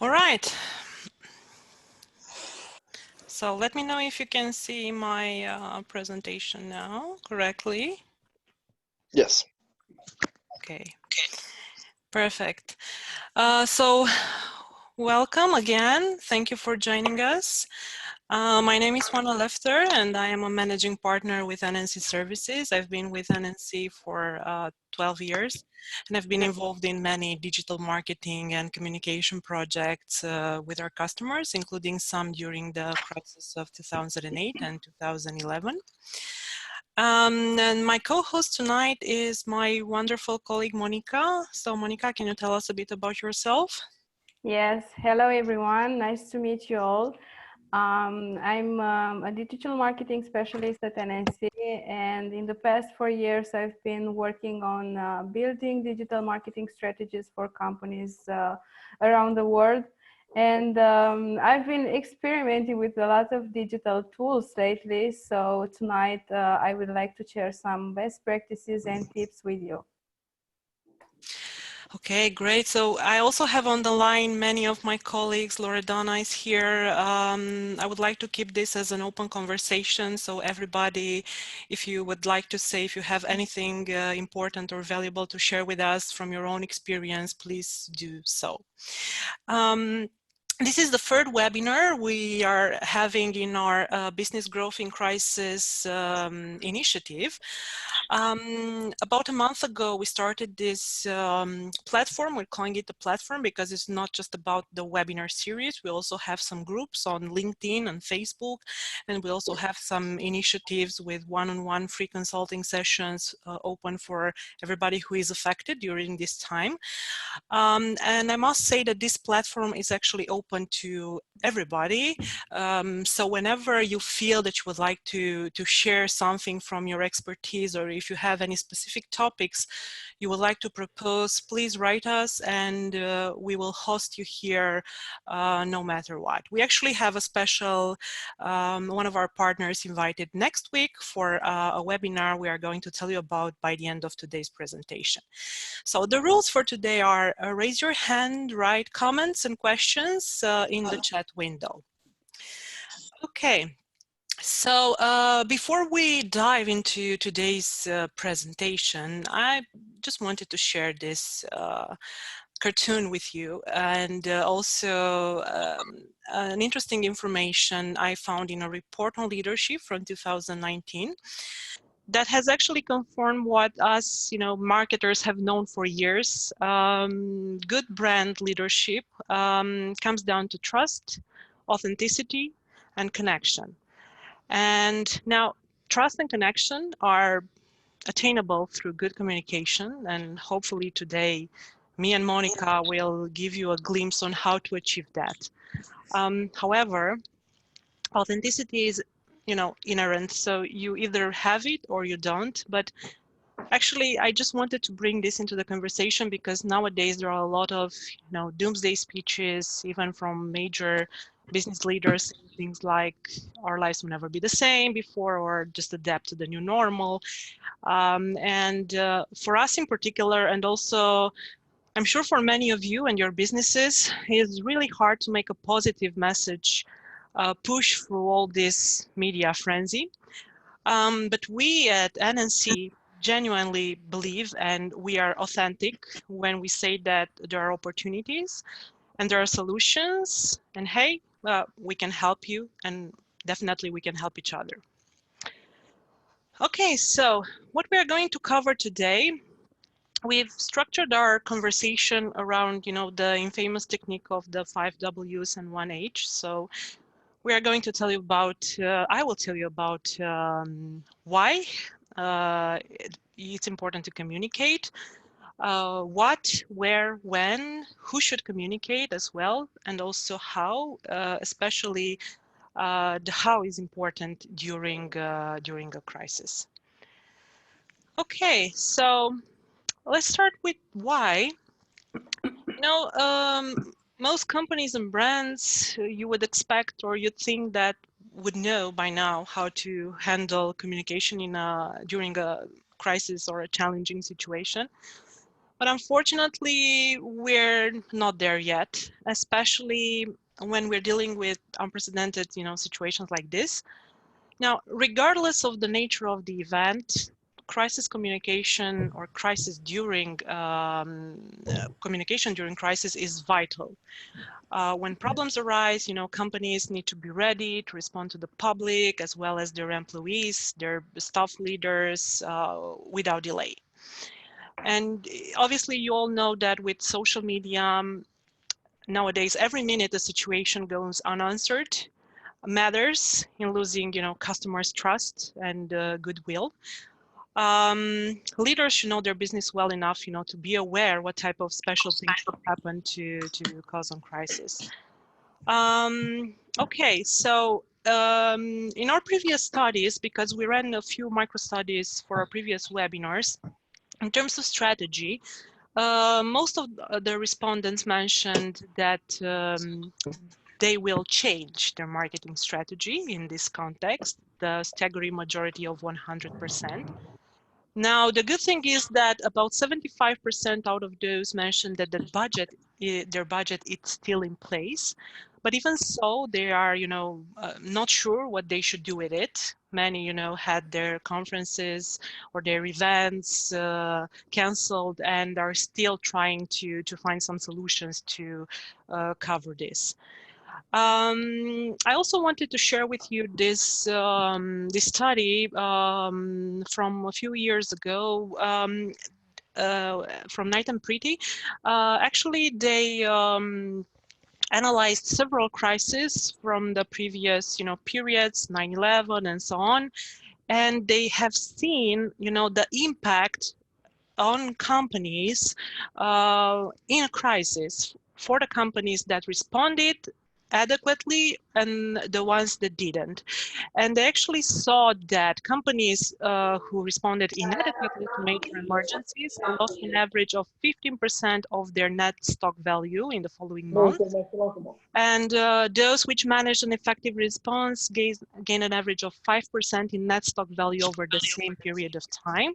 All right. So let me know if you can see my presentation now correctly. Yes. Okay. Perfect. So welcome again. Thank you for joining us. My name is Juana Lefter, and I am a managing partner with NNC Services. I've been with NNC for 12 years, and I've been involved in many digital marketing and communication projects with our customers, including some during the crisis of 2008 and 2011. And my co-host tonight is my wonderful colleague, Monica. So Monica, can you tell us a bit about yourself? Yes, hello everyone, nice to meet you all. I'm a digital marketing specialist at NNC, and in the past 4 years I've been working on building digital marketing strategies for companies around the world. And I've been experimenting with a lot of digital tools lately, so tonight I would like to share some best practices and tips with you. Okay, great. So I also have on the line many of my colleagues. Loredana is here. I would like to keep this as an open conversation. So everybody, if you would like to say, if you have anything important or valuable to share with us from your own experience, please do so. This is the third webinar we are having in our Business Growth in Crisis initiative. About a month ago, we started this platform. We're calling it a platform because it's not just about the webinar series. We also have some groups on LinkedIn and Facebook, and we also have some initiatives with one-on-one free consulting sessions open for everybody who is affected during this time. And I must say that this platform is actually open to everybody. So whenever you feel that you would like to share something from your expertise, or if you have any specific topics you would like to propose, please write us, and we will host you here no matter what. We actually have a special, one of our partners invited next week for a webinar we are going to tell you about by the end of today's presentation. So the rules for today are raise your hand, write comments and questions in the chat window. Okay. So before we dive into today's presentation, I just wanted to share this cartoon with you, and also an interesting information I found in a report on leadership from 2019 that has actually confirmed what us, marketers have known for years. Good brand leadership comes down to trust, authenticity, and connection. And now, trust and connection are attainable through good communication, and hopefully today, me and Monica will give you a glimpse on how to achieve that. However, authenticity is, inherent, so you either have it or you don't. But actually, I just wanted to bring this into the conversation because nowadays there are a lot of, doomsday speeches, even from major business leaders, things like our lives will never be the same before, or just adapt to the new normal. And for us in particular, and also I'm sure for many of you and your businesses, it's really hard to make a positive message push through all this media frenzy. But we at NNC genuinely believe, and we are authentic when we say that there are opportunities and there are solutions, and hey, we can help you, and definitely we can help each other. Okay, so what we are going to cover today, we've structured our conversation around, the infamous technique of the 5 W's and 1 H. So we are going to tell you about, I will tell you about why it's important to communicate, what, where, when, who should communicate as well, and also how, especially the how is important during a crisis. Okay, so let's start with why. Most companies and brands, you would expect or you'd think that would know by now how to handle communication during a crisis or a challenging situation. But unfortunately, we're not there yet, especially when we're dealing with unprecedented, situations like this. Now, regardless of the nature of the event, crisis communication or crisis during communication during crisis is vital. When problems arise, companies need to be ready to respond to the public as well as their employees, their staff leaders, without delay. And obviously, you all know that with social media, nowadays, every minute a situation goes unanswered matters in losing, customers' trust and goodwill. Leaders should know their business well enough, to be aware what type of special things should happen to cause on crisis. Okay, so in our previous studies, because we ran a few micro studies for our previous webinars, in terms of strategy, most of the respondents mentioned that they will change their marketing strategy in this context, the staggering majority of 100%. Now, the good thing is that about 75% out of those mentioned that their budget is still in place. But even so, they are, not sure what they should do with it. Many, had their conferences or their events canceled and are still trying to find some solutions to cover this. I also wanted to share with you this this study from a few years ago from Knight and Pretty. Actually, they analyzed several crises from the previous, periods, 9/11 and so on, and they have seen, the impact on companies in a crisis for the companies that responded adequately and the ones that didn't. And they actually saw that companies who responded inadequately to major emergencies lost an average of 15% of their net stock value in the following month. And those which managed an effective response gained an average of 5% in net stock value over the same period of time.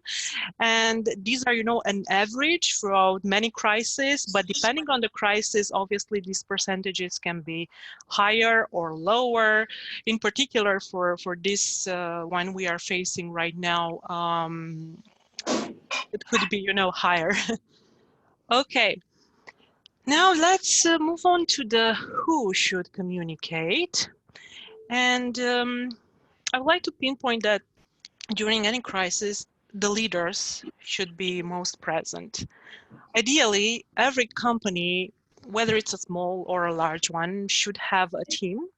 And these are, an average throughout many crises, but depending on the crisis, obviously these percentages can be higher or lower. In particular, for this one we are facing right now, it could be, higher. Okay. Now let's move on to the who should communicate. And I would like to pinpoint that during any crisis, the leaders should be most present. Ideally, every company, whether it's a small or a large one, should have a team.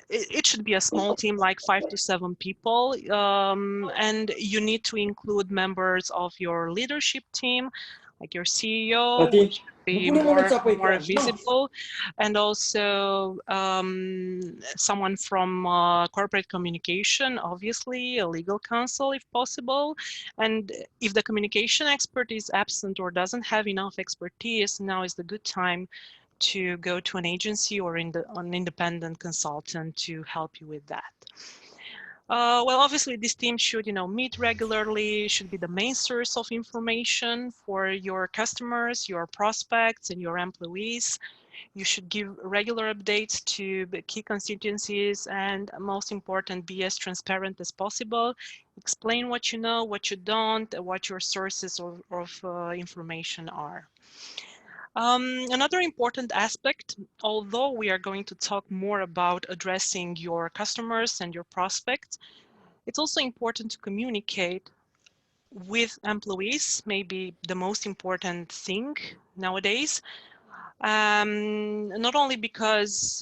It should be a small team, like 5 to 7 people, and you need to include members of your leadership team, like your CEO, which should be more visible, and also someone from corporate communication, obviously, a legal counsel if possible. And if the communication expert is absent or doesn't have enough expertise, now is the good time to go to an agency or an independent consultant to help you with that. Well, obviously, this team should, meet regularly, should be the main source of information for your customers, your prospects, and your employees. You should give regular updates to the key constituencies, and most important, be as transparent as possible. Explain what you know, what you don't, what your sources of information are. Another important aspect, although we are going to talk more about addressing your customers and your prospects, it's also important to communicate with employees, maybe the most important thing nowadays. Not only because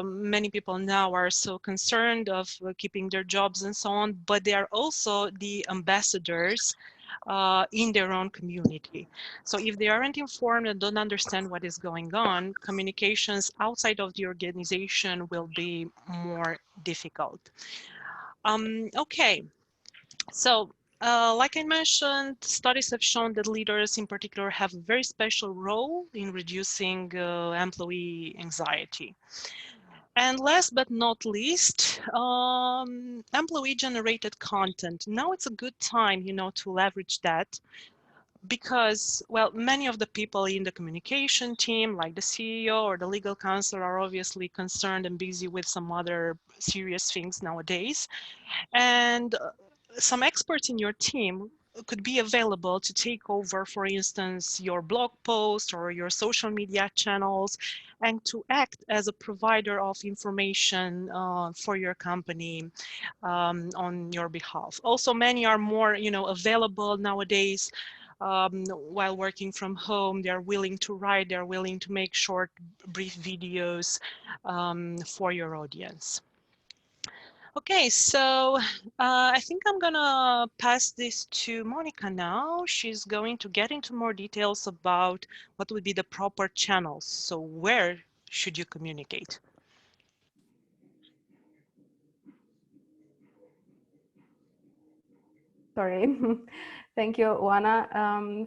many people now are so concerned of keeping their jobs and so on, but they are also the ambassadors in their own community. So if they aren't informed and don't understand what is going on, communications outside of the organization will be more difficult. Okay, so like I mentioned, studies have shown that leaders in particular have a very special role in reducing employee anxiety. And last but not least, employee-generated content. Now it's a good time, to leverage that because, well, many of the people in the communication team, like the CEO or the legal counsel, are obviously concerned and busy with some other serious things nowadays. And some experts in your team could be available to take over, for instance, your blog post or your social media channels, and to act as a provider of information for your company on your behalf. Also, many are more, available nowadays while working from home. They're willing to write, they're willing to make short, brief videos for your audience. Okay, so I think I'm gonna pass this to Monica now. She's going to get into more details about what would be the proper channels. So where should you communicate? Sorry. Thank you, Juana.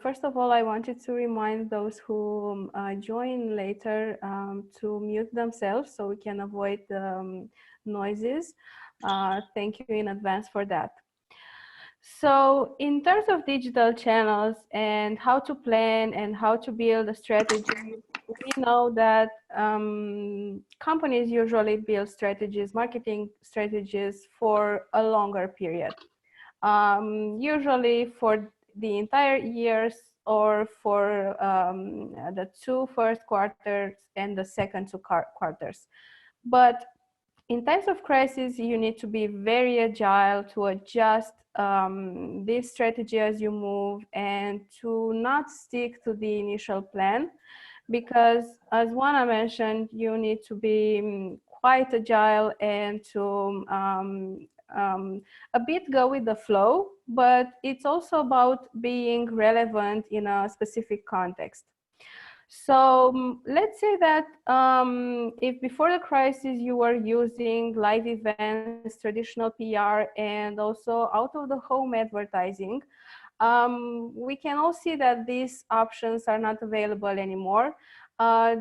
First of all, I wanted to remind those who join later to mute themselves so we can avoid noises. Thank you in advance for that. So in terms of digital channels and how to plan and how to build a strategy, we know that companies usually build strategies, marketing strategies for a longer period. Usually for the entire years or for the 2 first quarters and the second 2 quarters. But in times of crisis, you need to be very agile to adjust this strategy as you move and to not stick to the initial plan, because as Juana mentioned, you need to be quite agile and to a bit go with the flow, but it's also about being relevant in a specific context. So let's say that if before the crisis you were using live events, traditional PR, and also out of the home advertising, we can all see that these options are not available anymore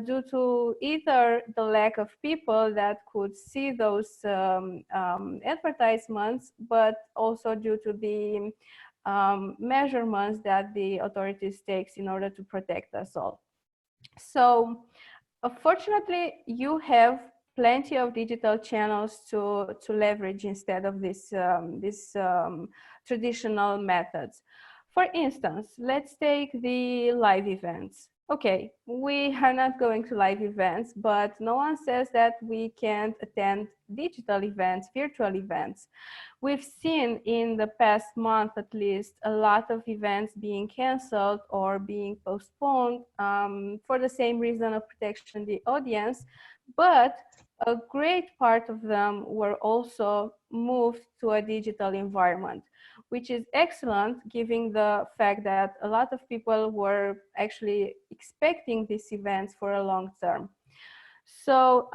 due to either the lack of people that could see those advertisements, but also due to the measurements that the authorities takes in order to protect us all. So fortunately, you have plenty of digital channels to leverage instead of this traditional methods. For instance, let's take the live events. Okay, we are not going to live events, but no one says that we can't attend digital events, virtual events. We've seen in the past month, at least, a lot of events being canceled or being postponed for the same reason of protection the audience, but a great part of them were also moved to a digital environment, which is excellent given the fact that a lot of people were actually expecting these events for a long term. So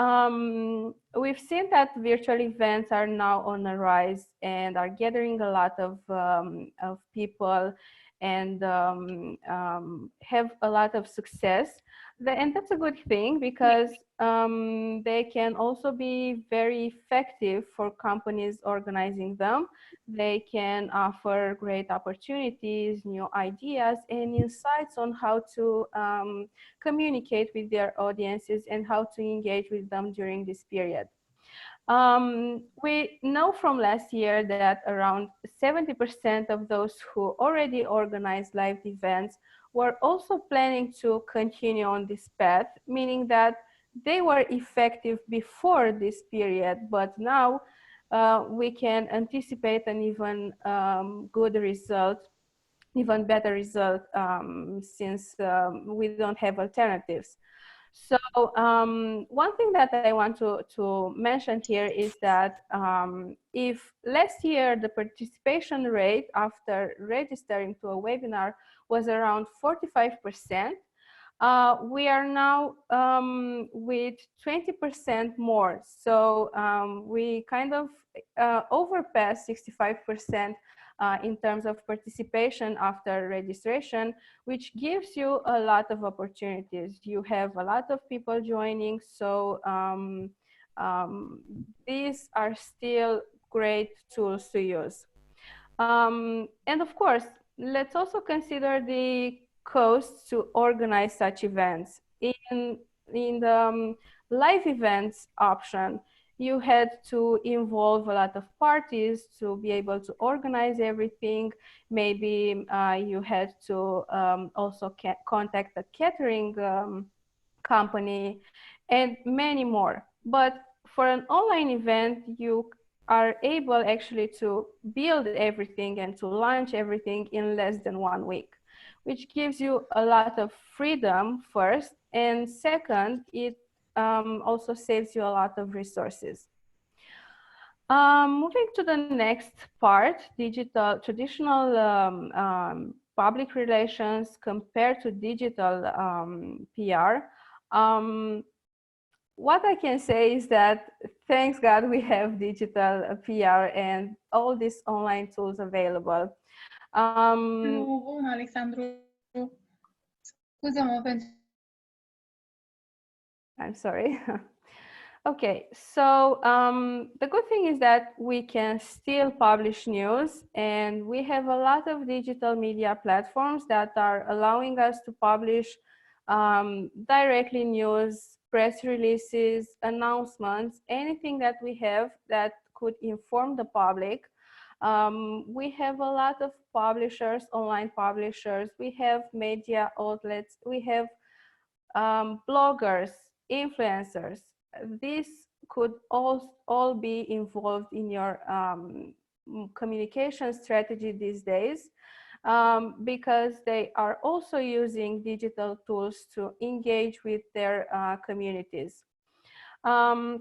we've seen that virtual events are now on a rise and are gathering a lot of people and have a lot of success. And that's a good thing because they can also be very effective for companies organizing them. They can offer great opportunities, new ideas, and insights on how to communicate with their audiences and how to engage with them during this period. We know from last year that around 70% of those who already organized live events were also planning to continue on this path, meaning that they were effective before this period, but now we can anticipate an even good result, even better result, since we don't have alternatives. So one thing that I want to mention here is that if last year the participation rate after registering to a webinar was around 45%, we are now with 20% more. So we kind of overpassed 65% in terms of participation after registration, which gives you a lot of opportunities. You have a lot of people joining, so these are still great tools to use. And of course, let's also consider the costs to organize such events. In the live events option, you had to involve a lot of parties to be able to organize everything. Maybe you had to also contact a catering company and many more. But for an online event, you are able actually to build everything and to launch everything in less than 1 week, which gives you a lot of freedom first, and second, it also saves you a lot of resources. Moving to the next part, traditional public relations compared to digital PR. What I can say is that thanks God we have digital PR and all these online tools available. Alexandru, scuză-mă pentru... I'm sorry. Okay, so the good thing is that we can still publish news, and we have a lot of digital media platforms that are allowing us to publish directly news, press releases, announcements, anything that we have that could inform the public. We have a lot of publishers, online publishers, we have media outlets, we have bloggers, influencers. This could all be involved in your communication strategy these days, because they are also using digital tools to engage with their communities. And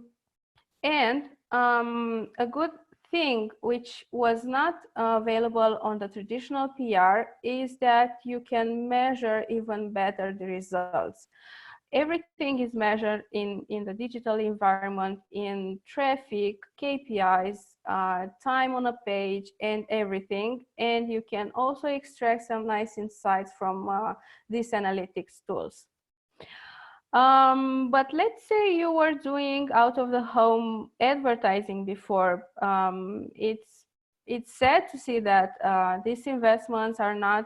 a good thing which was not available on the traditional PR is that you can measure even better the results. Everything is measured in the digital environment, in traffic, KPIs, time on a page, and everything. And you can also extract some nice insights from these analytics tools. But let's say you were doing out of the home advertising before. It's sad to see that these investments are not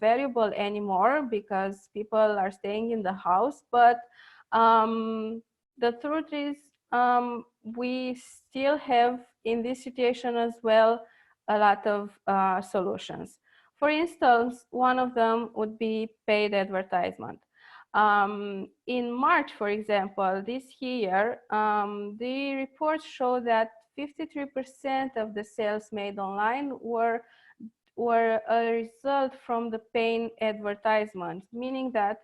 variable anymore because people are staying in the house. But the truth is, we still have in this situation as well a lot of solutions. For instance, one of them would be paid advertisement. In March, for example, this year, the reports show that 53% of the sales made online were a result from the paid advertisement, meaning that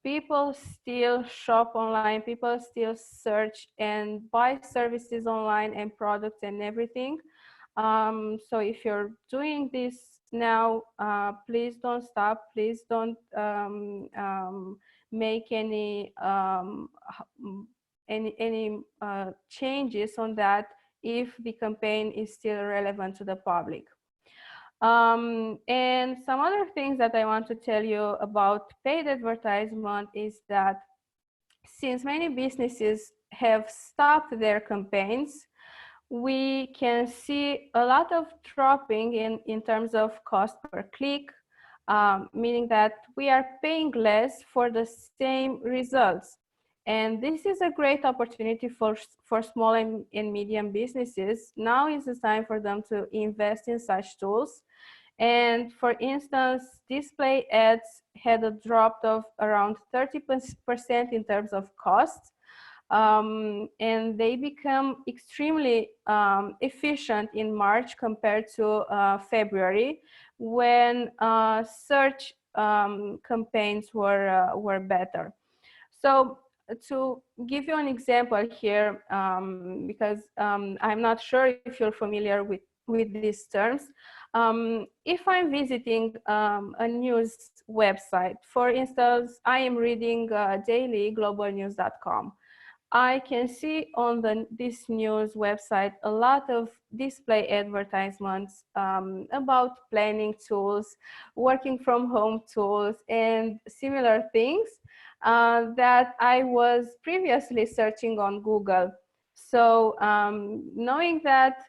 people still shop online, people still search and buy services online and products and everything. So if you're doing this now, please don't stop, please don't make any changes on that if the campaign is still relevant to the public. And some other things that I want to tell you about paid advertisement is that since many businesses have stopped their campaigns, we can see a lot of dropping in terms of cost per click, meaning that we are paying less for the same results. And this is a great opportunity for small and medium businesses. Now is the time for them to invest in such tools. And for instance, display ads had a drop of around 30% in terms of costs. And they become extremely efficient in March compared to February, when search campaigns were better. So to give you an example here, because I'm not sure if you're familiar with these terms, if I'm visiting a news website, for instance, I am reading daily globalnews.com. I can see on this news website a lot of display advertisements about planning tools, working from home tools, and similar things that I was previously searching on Google. So knowing that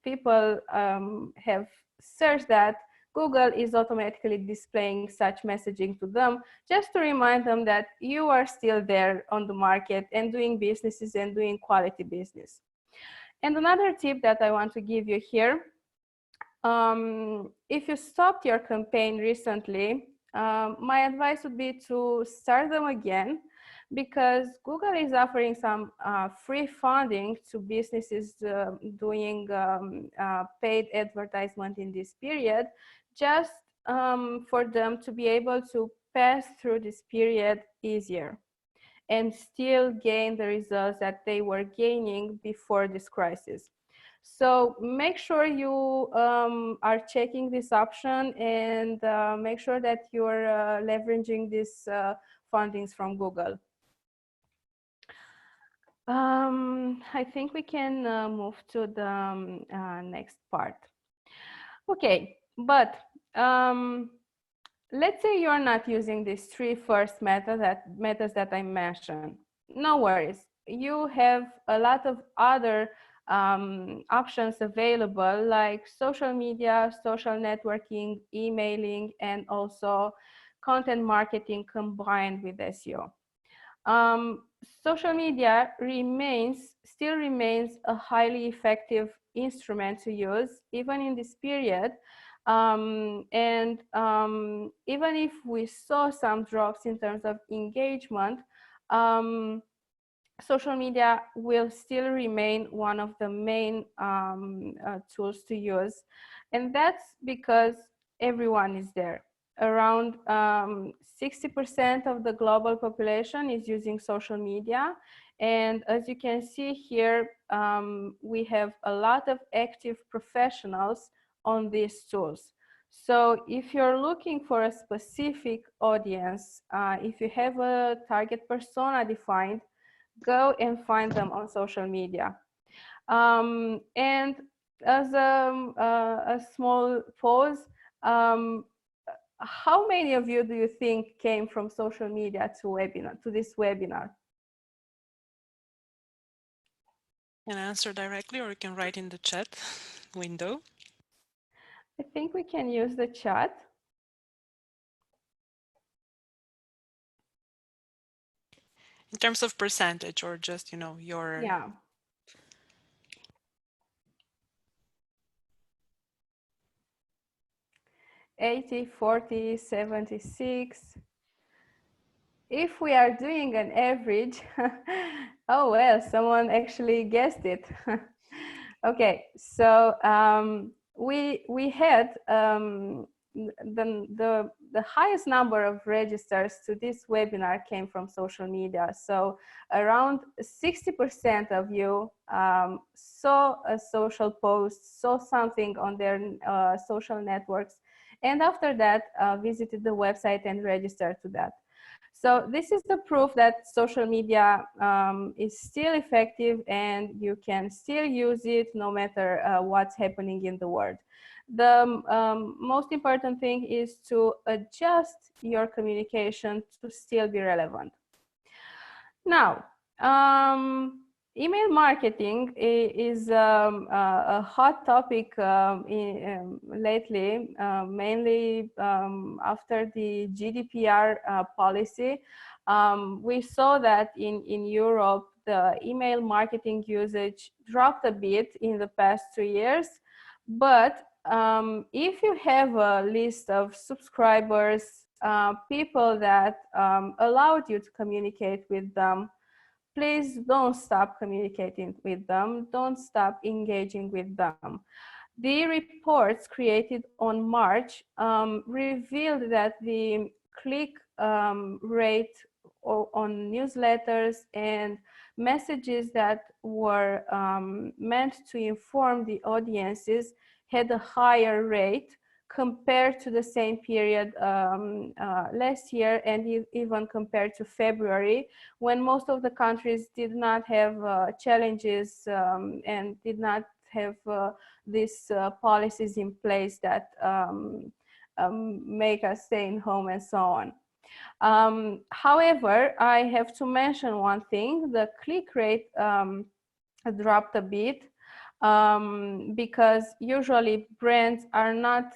people have searched that, Google is automatically displaying such messaging to them, just to remind them that you are still there on the market and doing businesses and doing quality business. And another tip that I want to give you here, if you stopped your campaign recently, my advice would be to start them again, because Google is offering some free funding to businesses doing paid advertisement in this period, just for them to be able to pass through this period easier and still gain the results that they were gaining before this crisis. So make sure you are checking this option, and make sure that you're leveraging these fundings from Google. I think we can move to the next part. Okay, but let's say you're not using these three first methods that I mentioned. No worries. You have a lot of other options available, like social media, social networking, emailing, and also content marketing combined with SEO. Social media still remains a highly effective instrument to use, even in this period. Even if we saw some drops in terms of engagement, social media will still remain one of the main tools to use. And that's because everyone is there. Around 60% of the global population is using social media. And as you can see here, we have a lot of active professionals on these tools. So if you're looking for a specific audience, if you have a target persona defined, go and find them on social media. And as a small pause, how many of you do you think came from social media to this webinar? You can answer directly, or you can write in the chat window. I think we can use the chat. In terms of percentage, or just, your... Yeah. $80, $40, $76. If we are doing an average, oh well, someone actually guessed it. Okay, so we had the highest number of registers to this webinar came from social media. So around 60% of you saw a social post, saw something on their social networks, and after that visited the website and registered to that. So this is the proof that social media is still effective, and you can still use it no matter what's happening in the world. The most important thing is to adjust your communication to still be relevant. Now, email marketing is a hot topic lately, mainly after the GDPR policy. We saw that in Europe, the email marketing usage dropped a bit in the past 2 years. But if you have a list of subscribers, people that allowed you to communicate with them, please don't stop communicating with them. Don't stop engaging with them. The reports created on March revealed that the click rate on newsletters and messages that were meant to inform the audiences had a higher rate compared to the same period last year, and even compared to February, when most of the countries did not have challenges and did not have these policies in place that make us stay in home and so on. However, I have to mention one thing: the click rate dropped a bit, because usually brands are not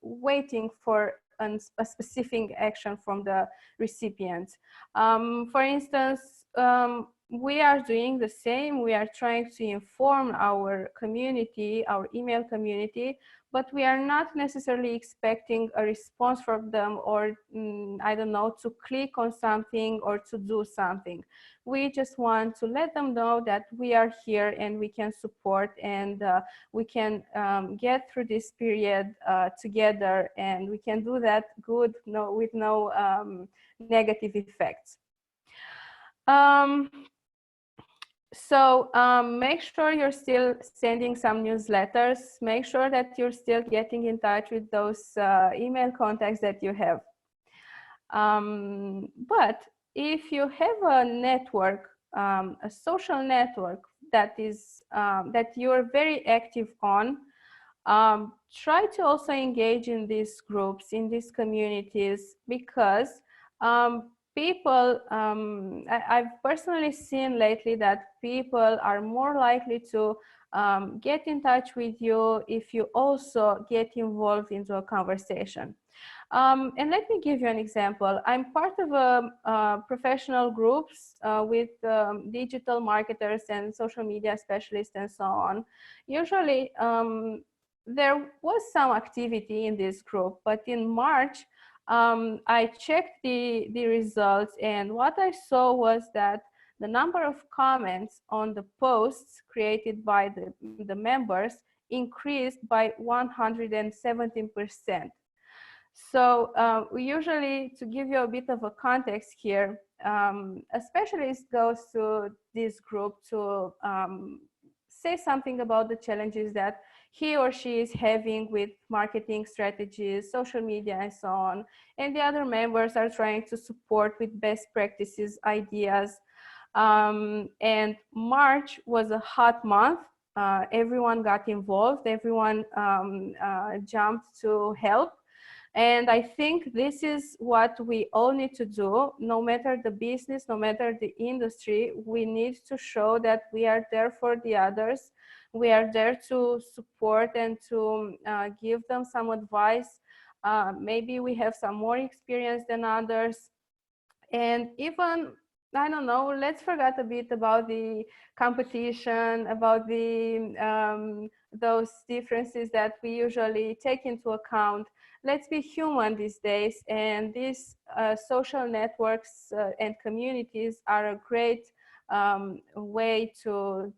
waiting for a specific action from the recipient. For instance, we are doing the same. We are trying to inform our community, our email community, but we are not necessarily expecting a response from them, or I don't know, to click on something or to do something. We just want to let them know that we are here and we can support, and we can get through this period together, and we can do that good, with no negative effects. So make sure you're still sending some newsletters. Make sure that you're still getting in touch with those email contacts that you have. But if you have a network, a social network that is that you're very active on, try to also engage in these groups, in these communities, because people, I've personally seen lately that people are more likely to get in touch with you if you also get involved into a conversation. And let me give you an example. I'm part of a professional groups with digital marketers and social media specialists and so on. Usually, there was some activity in this group, but in March, I checked the results, and what I saw was that the number of comments on the posts created by the members increased by 117%. So we usually, to give you a bit of a context here, a specialist goes to this group to say something about the challenges that he or she is having with marketing strategies, social media, and so on. And the other members are trying to support with best practices, ideas. And March was a hot month. Everyone got involved. Everyone jumped to help. And I think this is what we all need to do, no matter the business, no matter the industry. We need to show that we are there for the others. We are there to support and to give them some advice. Maybe we have some more experience than others. And even, I don't know, let's forget a bit about the competition, about the those differences that we usually take into account. Let's be human these days, and these social networks and communities are a great way to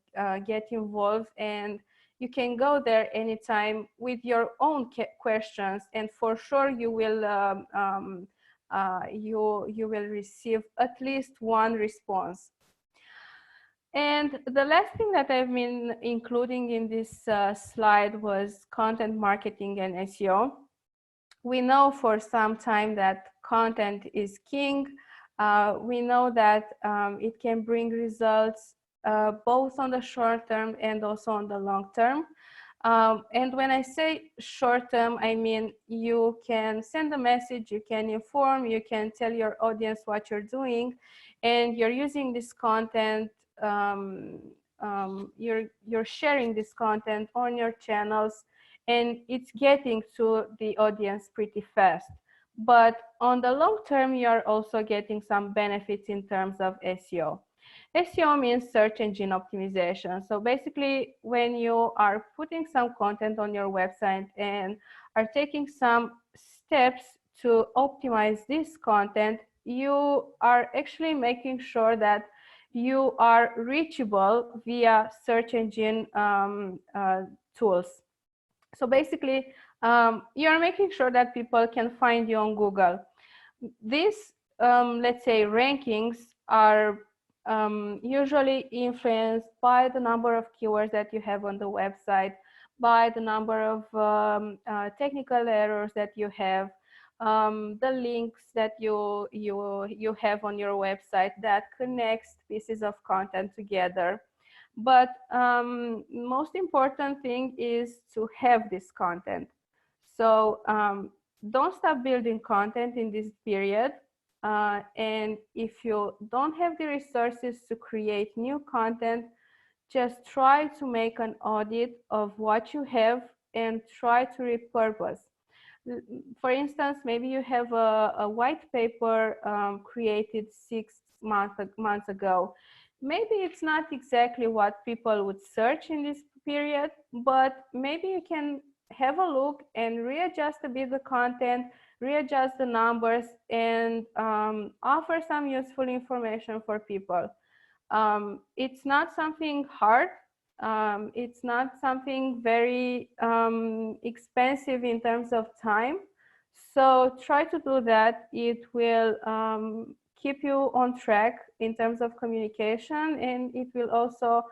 get involved, and you can go there anytime with your own questions, and for sure you will you will receive at least one response. And the last thing that I've been including in this slide was content marketing and SEO. We know for some time that content is king. We know that it can bring results both on the short term and also on the long term. And when I say short term, I mean you can send a message, you can inform, you can tell your audience what you're doing, and you're using this content, you're sharing this content on your channels, and it's getting to the audience pretty fast. But on the long term, you're also getting some benefits in terms of SEO. SEO means search engine optimization. So basically, when you are putting some content on your website and are taking some steps to optimize this content, you are actually making sure that you are reachable via search engine tools. So basically, you're making sure that people can find you on Google. These, let's say, rankings are usually influenced by the number of keywords that you have on the website, by the number of technical errors that you have, the links that you have on your website that connects pieces of content together. But most important thing is to have this content. So don't stop building content in this period. And if you don't have the resources to create new content, just try to make an audit of what you have and try to repurpose. For instance, maybe you have a white paper created 6 months ago. Maybe it's not exactly what people would search in this period, but maybe you can have a look and readjust a bit the content, readjust the numbers, and offer some useful information for people. It's not something hard. It's not something very expensive in terms of time. So try to do that. It will keep you on track in terms of communication, and it will also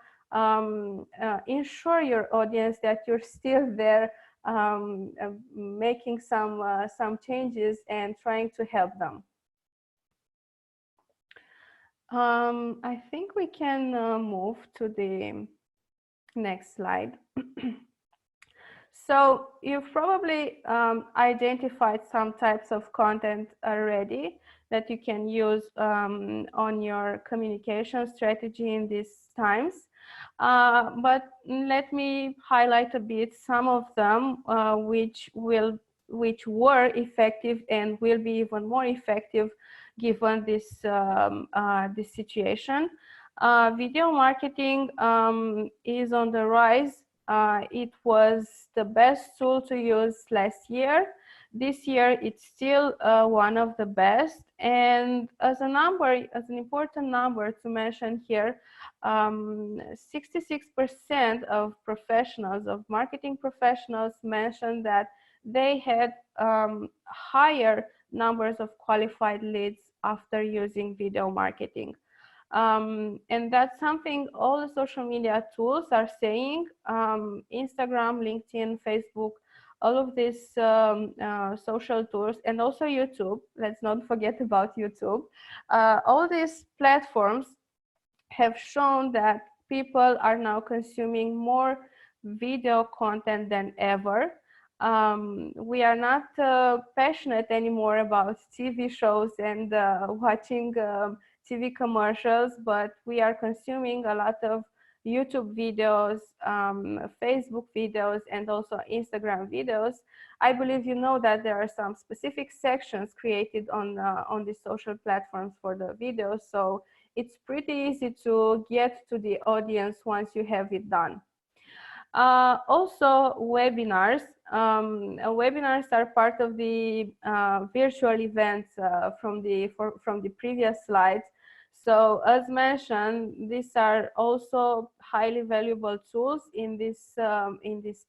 ensure your audience that you're still there, making some changes and trying to help them. I think we can move to the next slide. So you've probably identified some types of content already that you can use on your communication strategy in these times. But let me highlight a bit some of them which were effective and will be even more effective given this this situation. Video marketing is on the rise. It was the best tool to use last year. This year, it's still one of the best. And as a number, as an important number to mention here, 66% of professionals, of marketing professionals, mentioned that they had higher numbers of qualified leads after using video marketing. And that's something all the social media tools are saying. Instagram, LinkedIn, Facebook, all of these social tools, and also YouTube. Let's not forget about YouTube. All these platforms have shown that people are now consuming more video content than ever. We are not passionate anymore about TV shows and watching TV commercials, but we are consuming a lot of YouTube videos, Facebook videos, and also Instagram videos. I believe you know that there are some specific sections created on the social platforms for the videos, so it's pretty easy to get to the audience once you have it done. Also, webinars. Webinars are part of the virtual events from the previous slides. So, as mentioned, these are also highly valuable tools in this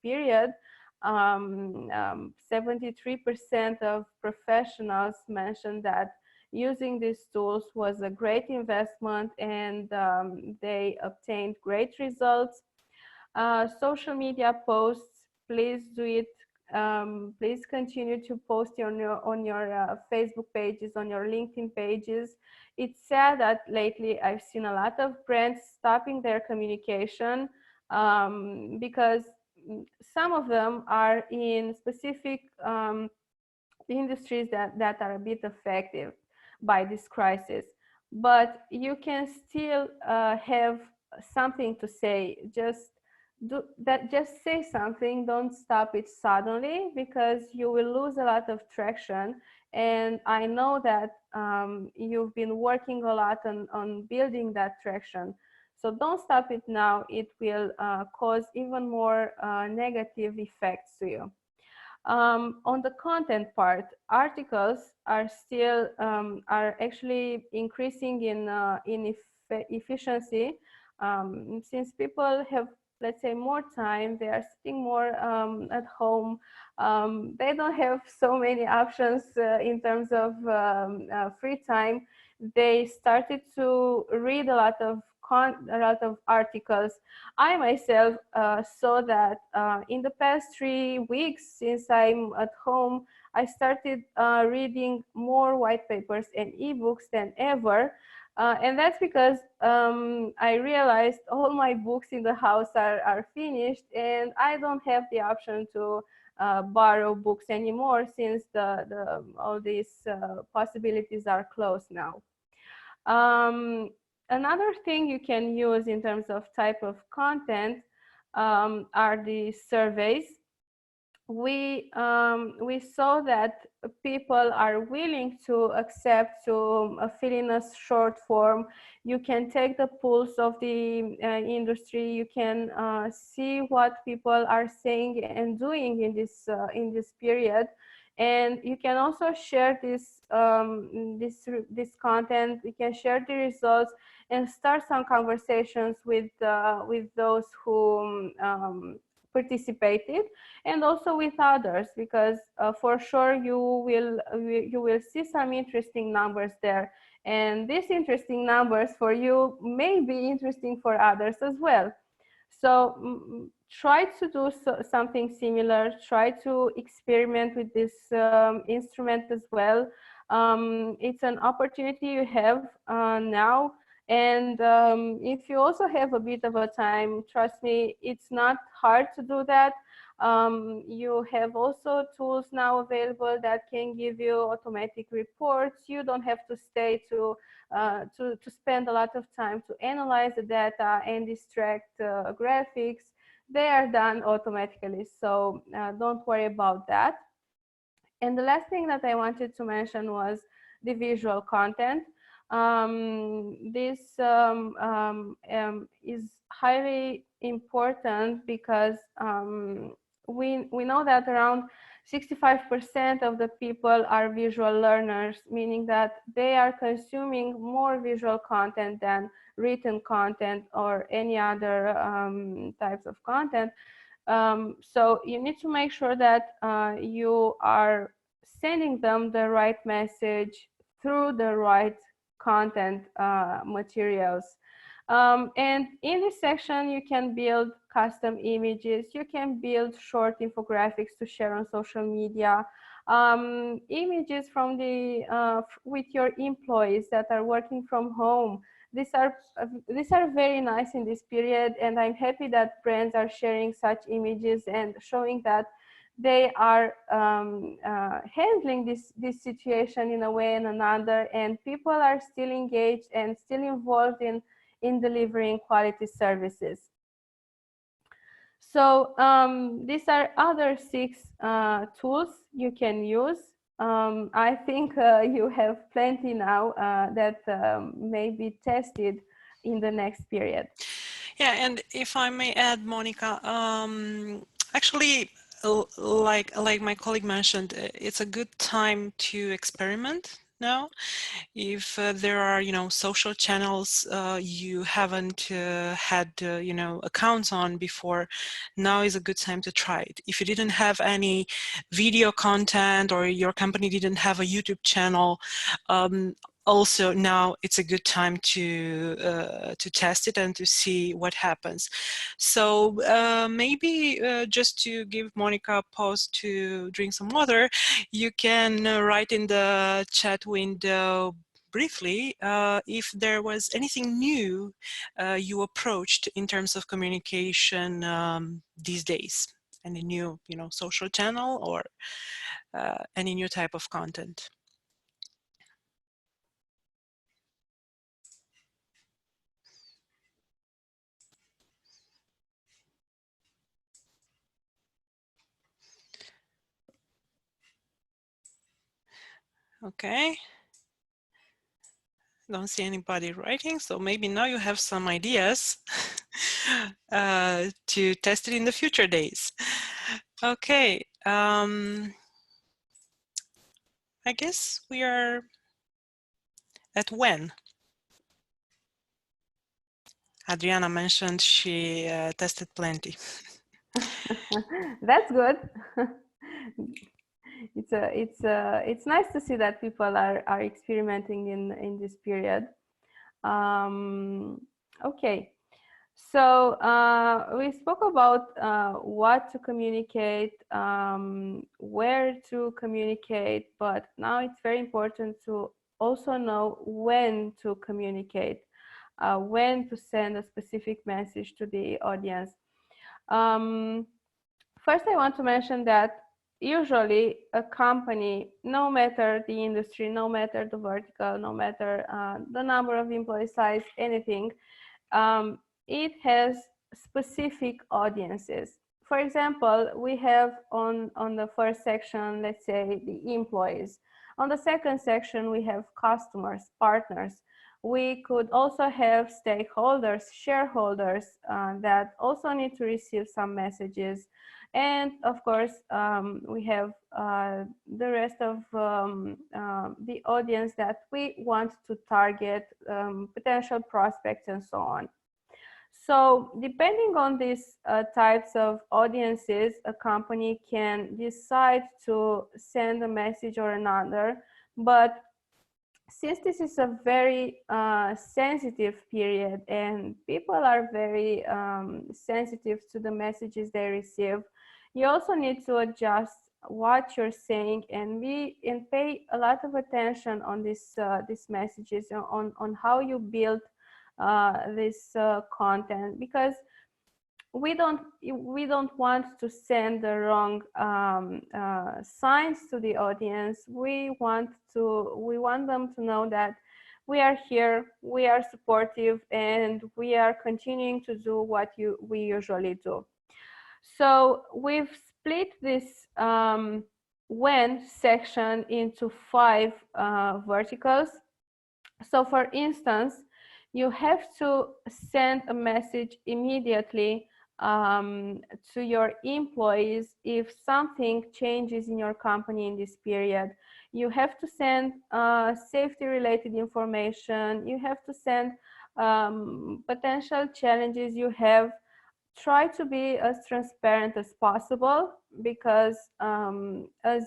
period. 73% of professionals mentioned that using these tools was a great investment, and they obtained great results. Social media posts, please do it. Please continue to post on your Facebook pages, on your LinkedIn pages. It's sad that lately I've seen a lot of brands stopping their communication because some of them are in specific industries that are a bit affected by this crisis. But you can still have something to say. Just say something. Don't stop it suddenly, because you will lose a lot of traction. And I know that you've been working a lot on building that traction. So don't stop it now. It will cause even more negative effects to you. On the content part, articles are still are actually increasing in efficiency, since people have, let's say, more time. They are sitting more at home. They don't have so many options in terms of free time. They started to read a lot of articles. I myself saw that in the past 3 weeks, since I'm at home, I started reading more white papers and ebooks than ever. And that's because I realized all my books in the house are finished, and I don't have the option to borrow books anymore, since all these possibilities are closed now. Another thing you can use in terms of type of content are the surveys. We saw that people are willing to accept to fill in a short form. You can take the pulse of the industry. You can see what people are saying and doing in this period, and you can also share this content. You can share the results and start some conversations with those who participated, and also with others, because for sure you will see some interesting numbers there, and these interesting numbers for you may be interesting for others as well. So try to do something similar. Try to experiment with this instrument as well. It's an opportunity you have now. And if you also have a bit of a time, trust me, it's not hard to do that. You have also tools now available that can give you automatic reports. You don't have to stay to spend a lot of time to analyze the data and extract graphics. They are done automatically, so don't worry about that. And the last thing that I wanted to mention was the visual content. This is highly important because we know that around 65% of the people are visual learners, meaning that they are consuming more visual content than written content or any other types of content. So you need to make sure that you are sending them the right message through the right content materials. And in this section, you can build custom images. You can build short infographics to share on social media. Images from with your employees that are working from home. These are very nice in this period, and I'm happy that brands are sharing such images and showing that they are handling this situation in a way and another, and people are still engaged and still involved in delivering quality services. So these are other 6 tools you can use. I think you have plenty now that may be tested in the next period. Yeah, and if I may add, Monica, actually, like my colleague mentioned, it's a good time to experiment now. If there are, social channels you haven't had, accounts on before, now is a good time to try it. If you didn't have any video content or your company didn't have a YouTube channel, also now it's a good time to test it and to see what happens. So maybe just to give Monica a pause to drink some water, you can write in the chat window briefly if there was anything new you approached in terms of communication these days, any new social channel or any new type of content. Okay, don't see anybody writing, so maybe now you have some ideas to test it in the future days. Okay, I guess we are at when. Adriana mentioned she tested plenty. That's good. It's nice to see that people are experimenting in this period. Okay, so we spoke about what to communicate, where to communicate, but now it's very important to also know when to communicate, when to send a specific message to the audience. First, I want to mention that usually a company, no matter the industry, no matter the vertical, no matter the number of employee size, anything, it has specific audiences. For example, we have on the first section, let's say, the employees. On the second section, we have customers, partners. We could also have stakeholders, shareholders that also need to receive some messages. And of course, we have the rest of the audience that we want to target, potential prospects and so on. So depending on these types of audiences, a company can decide to send a message or another. But since this is a very sensitive period and people are very sensitive to the messages they receive, you also need to adjust what you're saying and pay a lot of attention on these messages, on how you build this content, because we don't want to send the wrong signs to the audience. We want them to know that we are here, we are supportive, and we are continuing to do what we usually do. So we've split this when section into 5 verticals. So for instance, you have to send a message immediately to your employees if something changes in your company in this period. You have to send safety related information. You have to send potential challenges you have. Try to be as transparent as possible, because as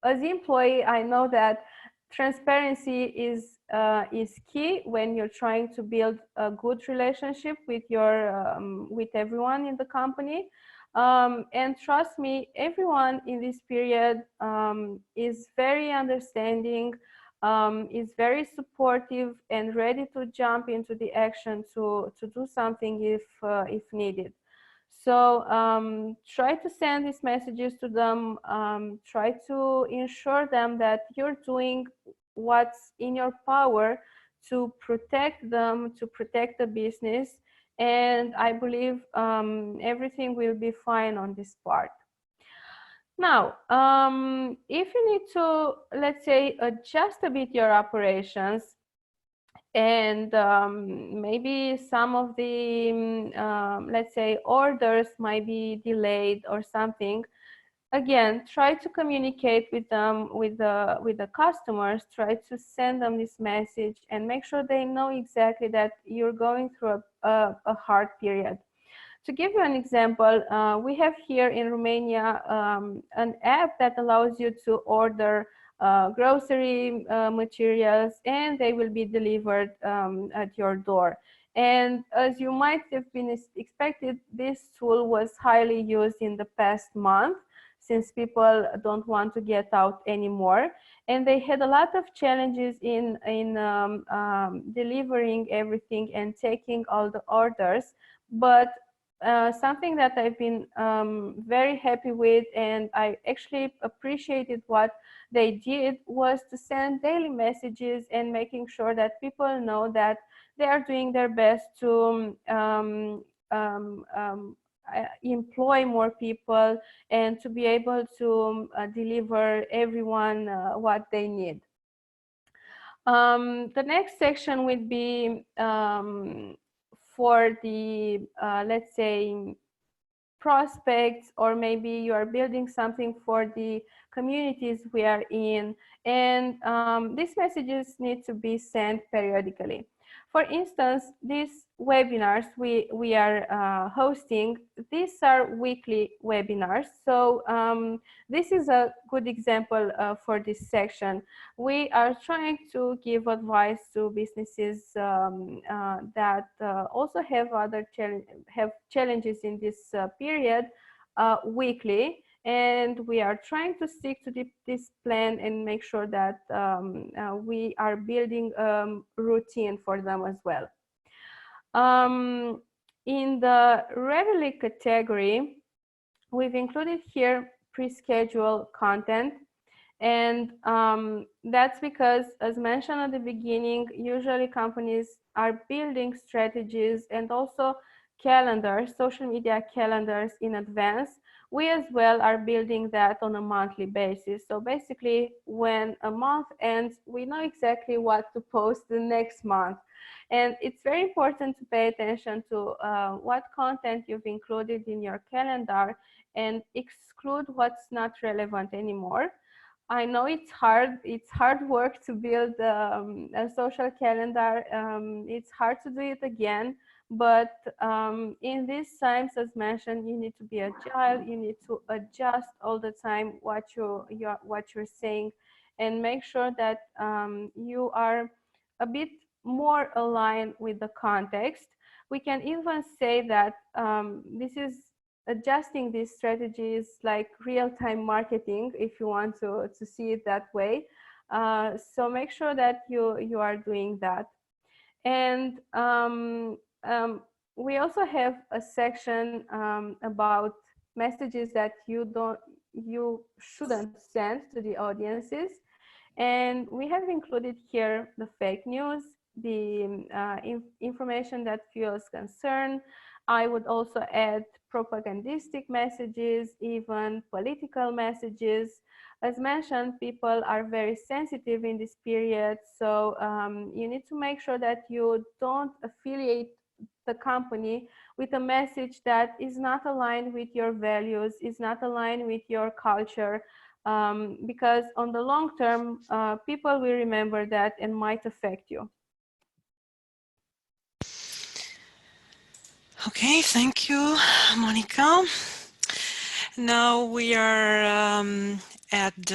employee, I know that transparency is key when you're trying to build a good relationship with with everyone in the company. And trust me, everyone in this period is very understanding, is very supportive and ready to jump into the action to do something if needed. So try to send these messages to them. Try to ensure them that you're doing what's in your power to protect them, to protect the business. And I believe everything will be fine on this part. Now, if you need to, let's say, adjust a bit your operations, and maybe some of the let's say orders might be delayed or something, again, try to communicate with them, with the customers. Try to send them this message and make sure they know exactly that you're going through a hard period. To give you an example, we have here in Romania an app that allows you to order grocery materials, and they will be delivered at your door. And as you might have been expected, this tool was highly used in the past month, since people don't want to get out anymore. And they had a lot of challenges in delivering everything and taking all the orders. But something that I've been very happy with, and I actually appreciated what they did, was to send daily messages and making sure that people know that they are doing their best to employ more people and to be able to deliver everyone what they need. The next section would be for the, let's say, prospects, or maybe you are building something for the communities we are in, and these messages need to be sent periodically. For instance, these webinars we are hosting, these are weekly webinars. So this is a good example for this section. We are trying to give advice to businesses that also have other challenges in this period weekly. And we are trying to stick to this plan and make sure that we are building routine for them as well. In the rarely category, we've included here pre-schedule content. And that's because, as mentioned at the beginning, usually companies are building strategies and also calendars, social media calendars in advance. We as well are building that on a monthly basis. So basically, when a month ends, we know exactly what to post the next month. And it's very important to pay attention to what content you've included in your calendar and exclude what's not relevant anymore. I know it's hard work to build a social calendar. It's hard to do it again, but in these times, as mentioned, you need to be agile. You need to adjust all the time what you're saying, and make sure that you are a bit more aligned with the context. We can even say that this is adjusting these strategies like real-time marketing, if you want to see it that way. So make sure that you are doing that. And we also have a section about messages that you shouldn't send to the audiences. And we have included here the fake news, the information that fuels concern. I would also add propagandistic messages, even political messages. As mentioned, people are very sensitive in this period, so you need to make sure that you don't affiliate the company with a message that is not aligned with your values, is not aligned with your culture, because on the long term, people will remember that and might affect you. Okay, thank you, Monica. Now we are at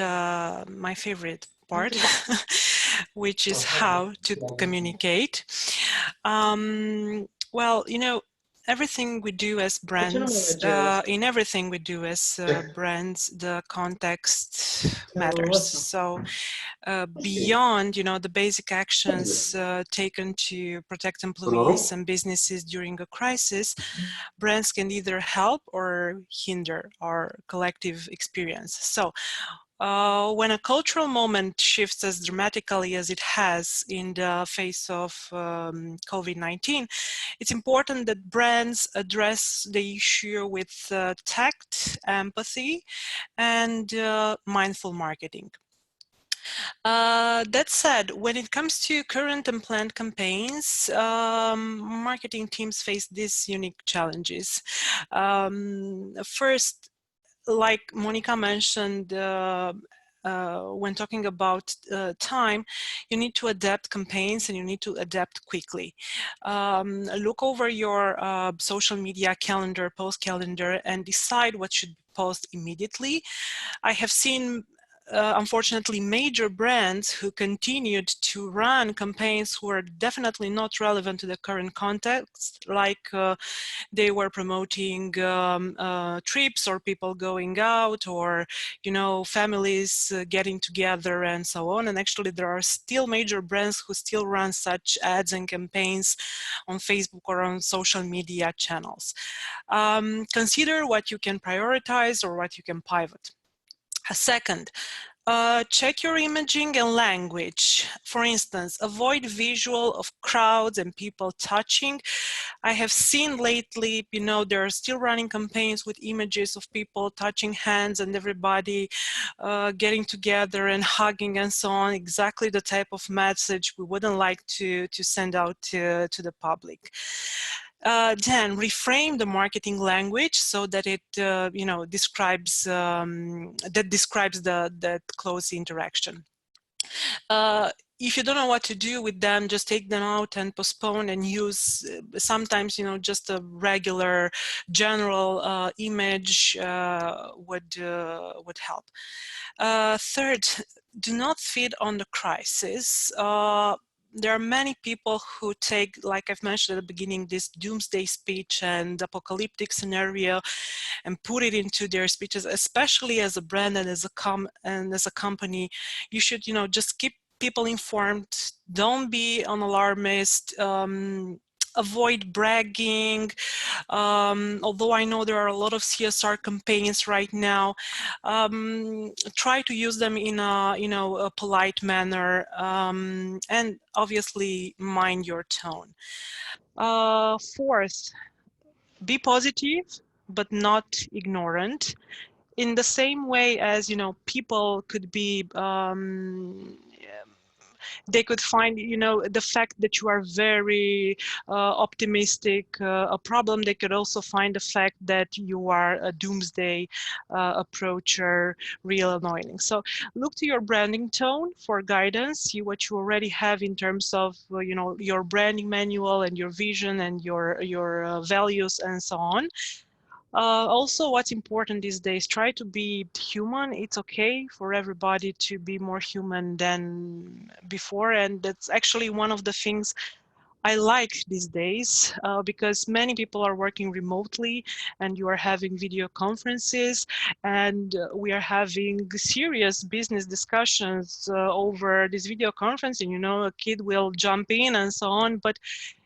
my favorite part, which is how to communicate. Well, you know, everything we do as brands, in everything we do as brands, the context matters. So beyond, you know, the basic actions taken to protect employees and businesses during a crisis, brands can either help or hinder our collective experience. So when a cultural moment shifts as dramatically as it has in the face of COVID-19, it's important that brands address the issue with tact, empathy, and mindful marketing. That said, when it comes to current and planned campaigns, marketing teams face these unique challenges. First, like Monica mentioned, when talking about time, you need to adapt campaigns and you need to adapt quickly. Look over your social media calendar, post calendar, and decide what should be posted immediately. I have seen unfortunately major brands who continued to run campaigns who are definitely not relevant to the current context, like they were promoting trips or people going out, or, you know, families getting together and so on. And actually there are still major brands who still run such ads and campaigns on Facebook or on social media channels. Consider what you can prioritize or what you can pivot. A second, check your imaging and language. For instance, avoid visual of crowds and people touching. I have seen lately, you know, they're still running campaigns with images of people touching hands and everybody getting together and hugging and so on. Exactly the type of message we wouldn't like to send out to the public. Then reframe the marketing language so that it, you know, describes that close interaction. If you don't know what to do with them, just take them out and postpone and use sometimes, you know, just a regular general image would help. Third, do not feed on the crisis. There are many people who take, like I've mentioned at the beginning, this doomsday speech and apocalyptic scenario and put it into their speeches, especially as a brand and as a company. You should, you know, just keep people informed. Don't be an alarmist. avoid bragging. Although I know there are a lot of CSR campaigns right now, try to use them in a, you know, a polite manner, and obviously mind your tone. Fourth, be positive, but not ignorant. In the same way as, you know, people could be, they could find, you know, the fact that you are very optimistic a problem, they could also find the fact that you are a doomsday approacher real annoying. So look to your branding tone for guidance, see what you already have in terms of, you know, your branding manual and your vision and your values and so on. Also, what's important these days, try to be human. It's okay for everybody to be more human than before. And that's actually one of the things I like these days, because many people are working remotely and you are having video conferences, and we are having serious business discussions over this video conferencing. You know, a kid will jump in and so on, but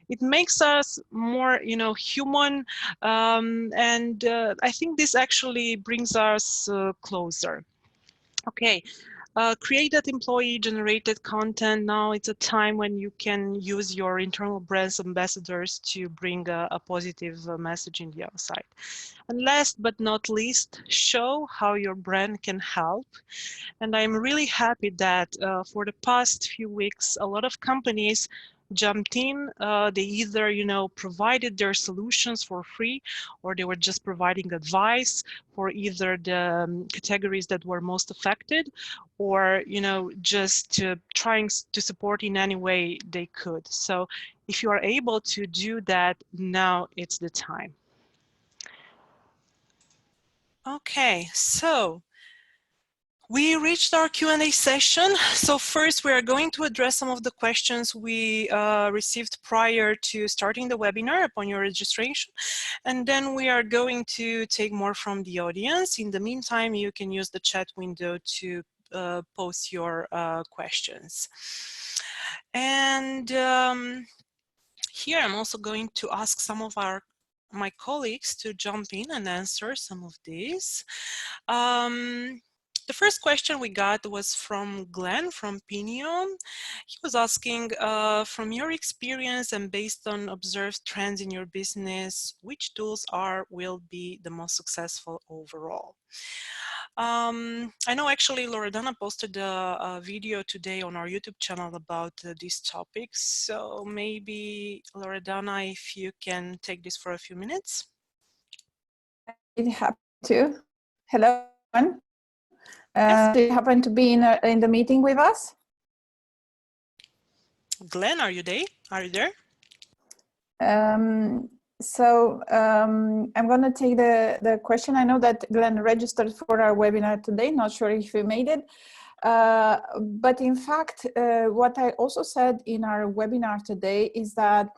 it makes us more, you know, human, and I think this actually brings us closer. Okay, create that employee-generated content. Now it's a time when you can use your internal brands ambassadors to bring a positive message in the outside. And last but not least, show how your brand can help. And I'm really happy that for the past few weeks, a lot of companies jumped in. They either, you know, provided their solutions for free, or they were just providing advice for either the categories that were most affected, or, you know, just trying to support in any way they could. So if you are able to do that, now it's the time. Okay, so we reached our Q&A session. So first, we are going to address some of the questions we received prior to starting the webinar upon your registration. And then we are going to take more from the audience. In the meantime, you can use the chat window to post your questions. And here I'm also going to ask some of my colleagues to jump in and answer some of these. The first question we got was from Glenn from Pinion. He was asking, from your experience and based on observed trends in your business, which tools will be the most successful overall? I know actually Loredana posted a video today on our YouTube channel about these topics. So maybe Loredana, if you can take this for a few minutes. I'd happy to. Hello, everyone. Yes. Do you happen to be in the meeting with us? Glenn, are you there? I'm going to take the question. I know that Glenn registered for our webinar today. Not sure if he made it. But in fact, what I also said in our webinar today is that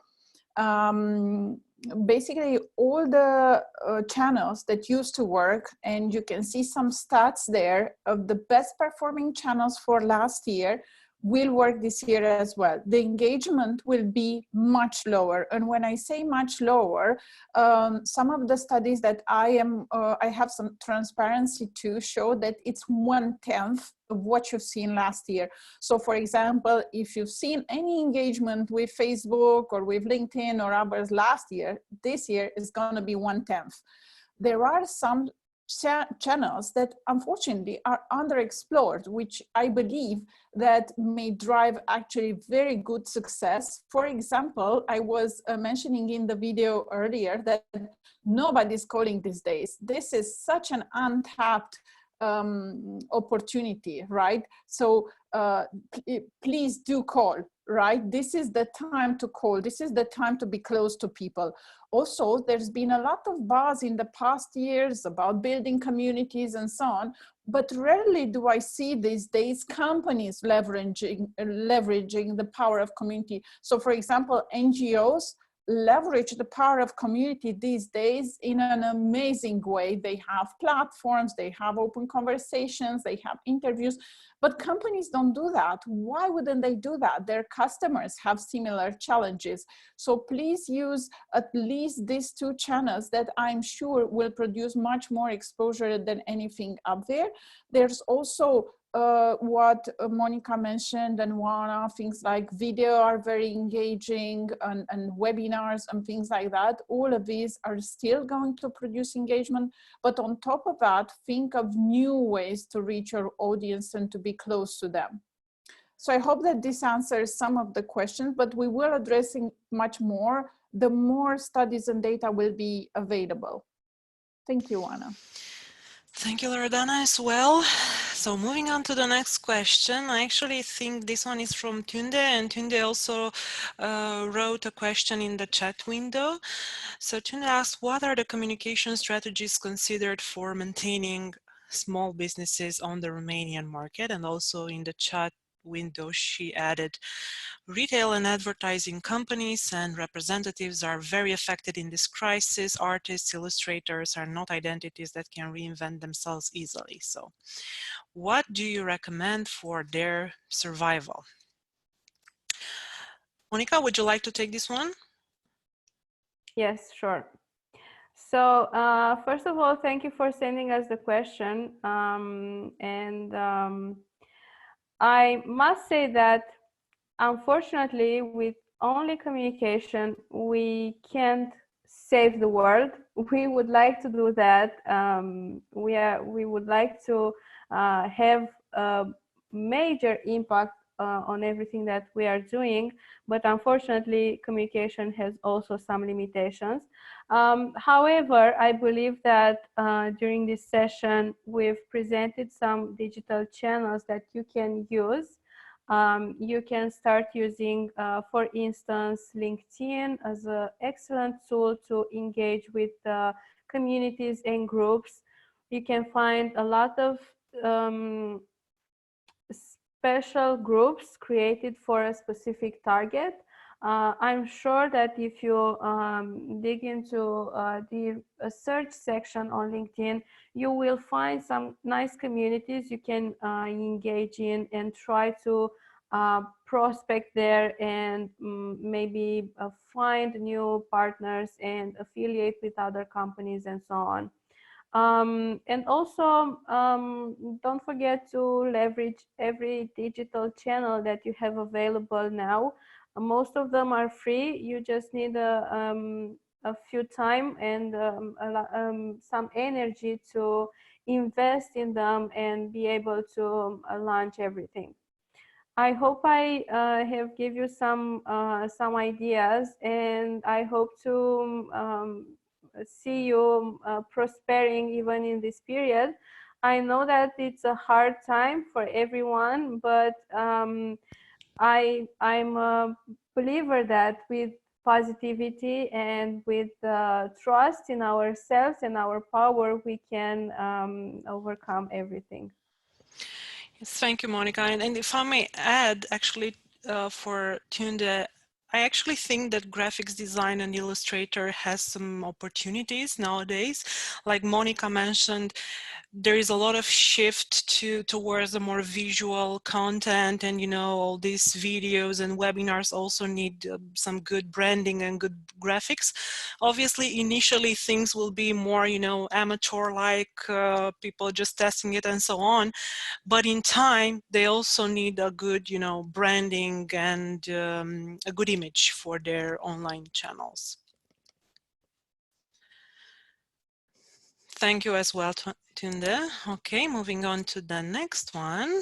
basically all the channels that used to work, and you can see some stats there of the best performing channels for last year, will work this year as well. The engagement will be much lower. And when I say much lower, some of the studies that I have some transparency to show that it's 1/10 of what you've seen last year. So for example, if you've seen any engagement with Facebook or with LinkedIn or others last year, this year is going to be 1/10. There are some channels that unfortunately are underexplored, which I believe that may drive actually very good success. For example, I was mentioning in the video earlier that nobody's calling these days. This is such an untapped opportunity, right? So please do call, right? This is the time to call. This is the time to be close to people. Also, there's been a lot of buzz in the past years about building communities and so on, but rarely do I see these days companies leveraging the power of community. So for example, NGOs leverage the power of community these days in an amazing way. They have platforms, they have open conversations, they have interviews, but companies don't do that. Why wouldn't they do that? Their customers have similar challenges. So please use at least these two channels that I'm sure will produce much more exposure than anything up there. There's also what Monica mentioned, and things like video are very engaging, and webinars and things like that. All of these are still going to produce engagement, but on top of that, think of new ways to reach your audience and to be close to them. So I hope that this answers some of the questions, but we will addressing much more the more studies and data will be available. Thank you, Anna. Thank you, Loredana, as well. So moving on to the next question, I actually think this one is from Tunde, and Tunde also wrote a question in the chat window. So Tunde asked, what are the communication strategies considered for maintaining small businesses on the Romanian market? And also in the chat window, she added, retail and advertising companies and representatives are very affected in this crisis. Artists, illustrators are not identities that can reinvent themselves easily. So what do you recommend for their survival? Monica, would you like to take this one? Yes, sure. So first of all, thank you for sending us the question. I must say that unfortunately, with only communication, we can't save the world. We would like to do that. We would like to have a major impact on everything that we are doing, but unfortunately, communication has also some limitations. However, I believe that during this session, we've presented some digital channels that you can use. You can start using, for instance, LinkedIn as an excellent tool to engage with communities and groups. You can find a lot of special groups created for a specific target. I'm sure that if you dig into the search section on LinkedIn, you will find some nice communities you can engage in and try to prospect there and maybe find new partners and affiliate with other companies and so on. And also, don't forget to leverage every digital channel that you have available now. Most of them are free. You just need a few time and some energy to invest in them and be able to launch everything. I hope I have give you some ideas, and I hope to see you prospering even in this period. I know that it's a hard time for everyone, but I'm a believer that with positivity and with trust in ourselves and our power, we can overcome everything. Yes, thank you, Monica. And if I may add, actually, for Tunde, I actually think that graphics design and Illustrator has some opportunities nowadays. Like Monica mentioned, there is a lot of shift towards a more visual content, and all these videos and webinars also need some good branding and good graphics. Obviously, initially things will be more amateur-like, people just testing it and so on, but in time they also need a good branding and a good image for their online channels. Thank you as well, Tunde. Okay, moving on to the next one.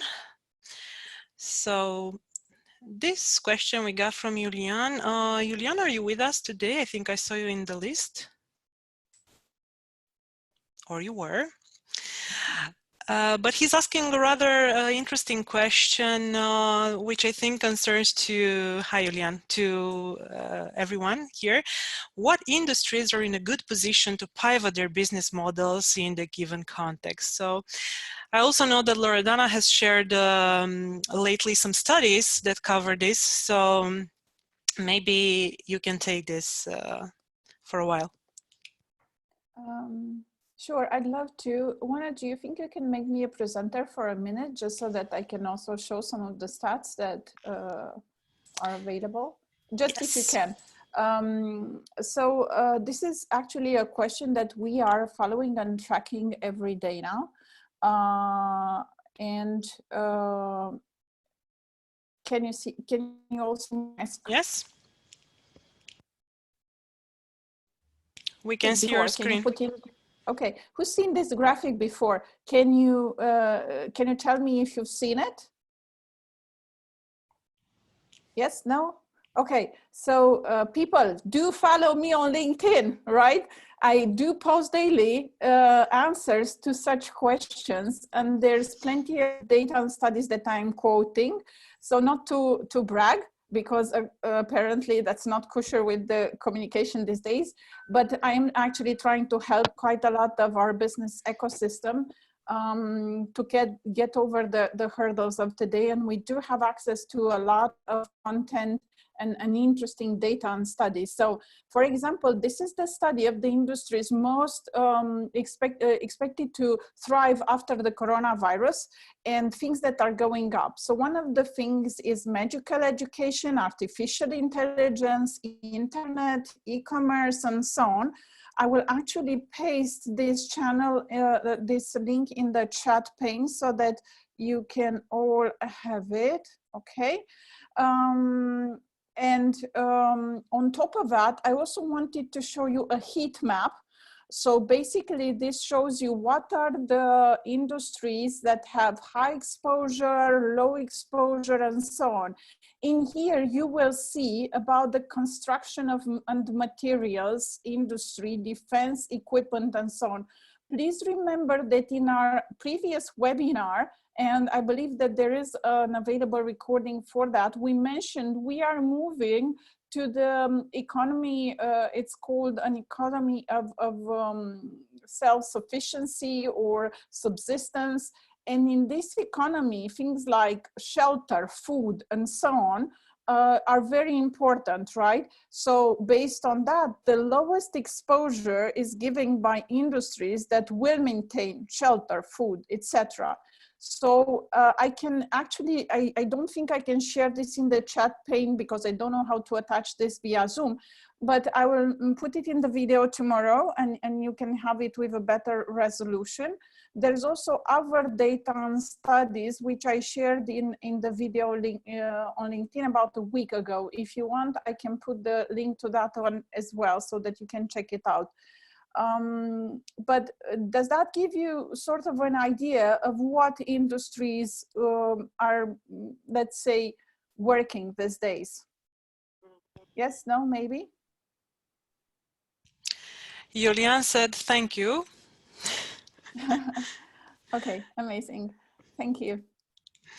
So this question we got from Julian. Julian, are you with us today? I think I saw you in the list. Or you were. But he's asking a rather interesting question, which I think concerns to, hi Julian, to everyone here. What industries are in a good position to pivot their business models in the given context? So I also know that Loredana has shared lately some studies that cover this. So maybe you can take this for a while. Sure, I'd love to. Juana, do you think you can make me a presenter for a minute, just so that I can also show some of the stats that are available? Just if you Yes. can. This is actually a question that we are following and tracking every day now. Can you see, can you also see my screen? Yes. We can see your screen. Can you put in? Okay, who's seen this graphic before? Can you tell me if you've seen it? Yes, no? Okay, so people, do follow me on LinkedIn, right? I do post daily answers to such questions, and there's plenty of data and studies that I'm quoting. So not to brag, because apparently that's not kosher with the communication these days, but I'm actually trying to help quite a lot of our business ecosystem to get over the hurdles of today. And we do have access to a lot of content and interesting data and studies. So for example, this is the study of the industries most expected to thrive after the coronavirus and things that are going up. So one of the things is medical education, artificial intelligence, internet, e-commerce, and so on. I will actually paste this channel, this link in the chat pane so that you can all have it, okay? On top of that, I also wanted to show you a heat map. So basically this shows you what are the industries that have high exposure, low exposure, and so on. In here, you will see about the construction of and materials industry, defense, equipment, and so on. Please remember that in our previous webinar, and I believe that there is an available recording for that, we mentioned we are moving to the economy, it's called an economy of self-sufficiency or subsistence. And in this economy, things like shelter, food, and so on are very important, right? So based on that, the lowest exposure is given by industries that will maintain shelter, food, etc. So I can actually, I don't think I can share this in the chat pane because I don't know how to attach this via Zoom, but I will put it in the video tomorrow and you can have it with a better resolution. There's also other data and studies which I shared in the video link, on LinkedIn about a week ago. If you want, I can put the link to that one as well so that you can check it out. But does that give you sort of an idea of what industries are, let's say, working these days? Yes, no, maybe? Julian said, thank you. Okay, amazing. Thank you.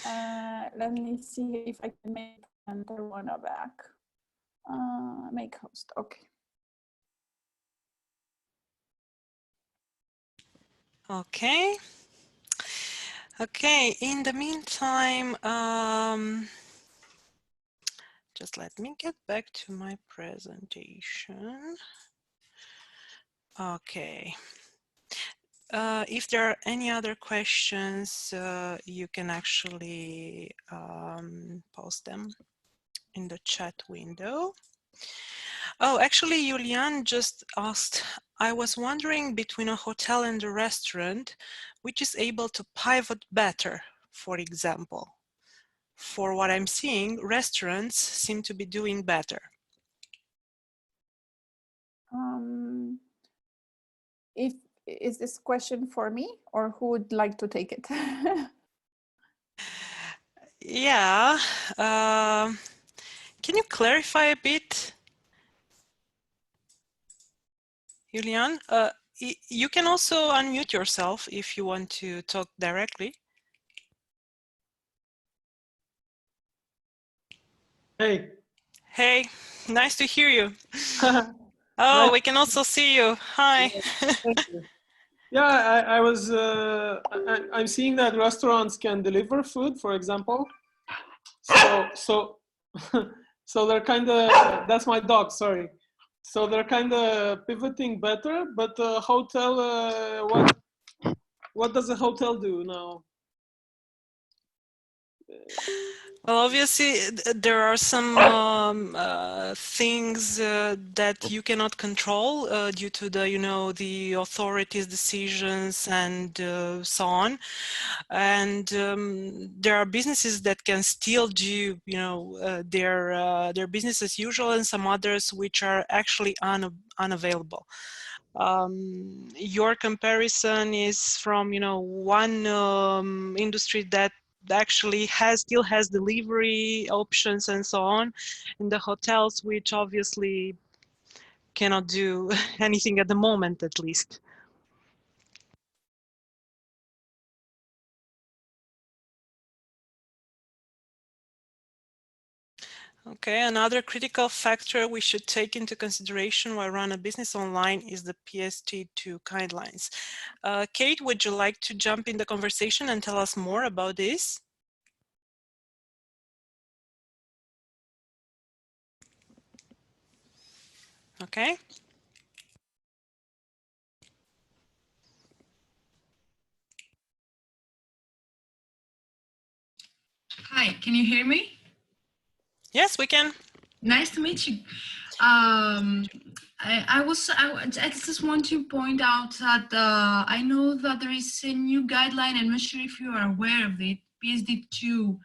Let me see if I can make enter one back. Make host, okay. Okay. Okay, in the meantime, just let me get back to my presentation. Okay. If there are any other questions, you can actually post them in the chat window. Oh, actually, Julian just asked, I was wondering between a hotel and a restaurant, which is able to pivot better, for example. For what I'm seeing, restaurants seem to be doing better. Is this question for me or who would like to take it? Yeah. Can you clarify a bit? Julian, you can also unmute yourself if you want to talk directly. Hey. Hey, nice to hear you. Oh, nice. We can also see you. Hi. Yeah, I was, I'm seeing that restaurants can deliver food, for example. So So they're kind of, that's my dog, sorry. So they're kind of pivoting better, but hotel, what does a hotel do now? Well, obviously, there are some things that you cannot control due to the, the authorities' decisions and so on. And there are businesses that can still do, their business as usual, and some others which are actually unavailable. Your comparison is from, one industry that actually still has delivery options and so on, in the hotels, which obviously cannot do anything at the moment, at least. Okay, another critical factor we should take into consideration while run a business online is the PST2 guidelines. Kate, would you like to jump in the conversation and tell us more about this? Okay. Hi, can you hear me? Yes, we can. Nice to meet you. I just want to point out that I know that there is a new guideline. I'm not sure if you are aware of it. PSD2.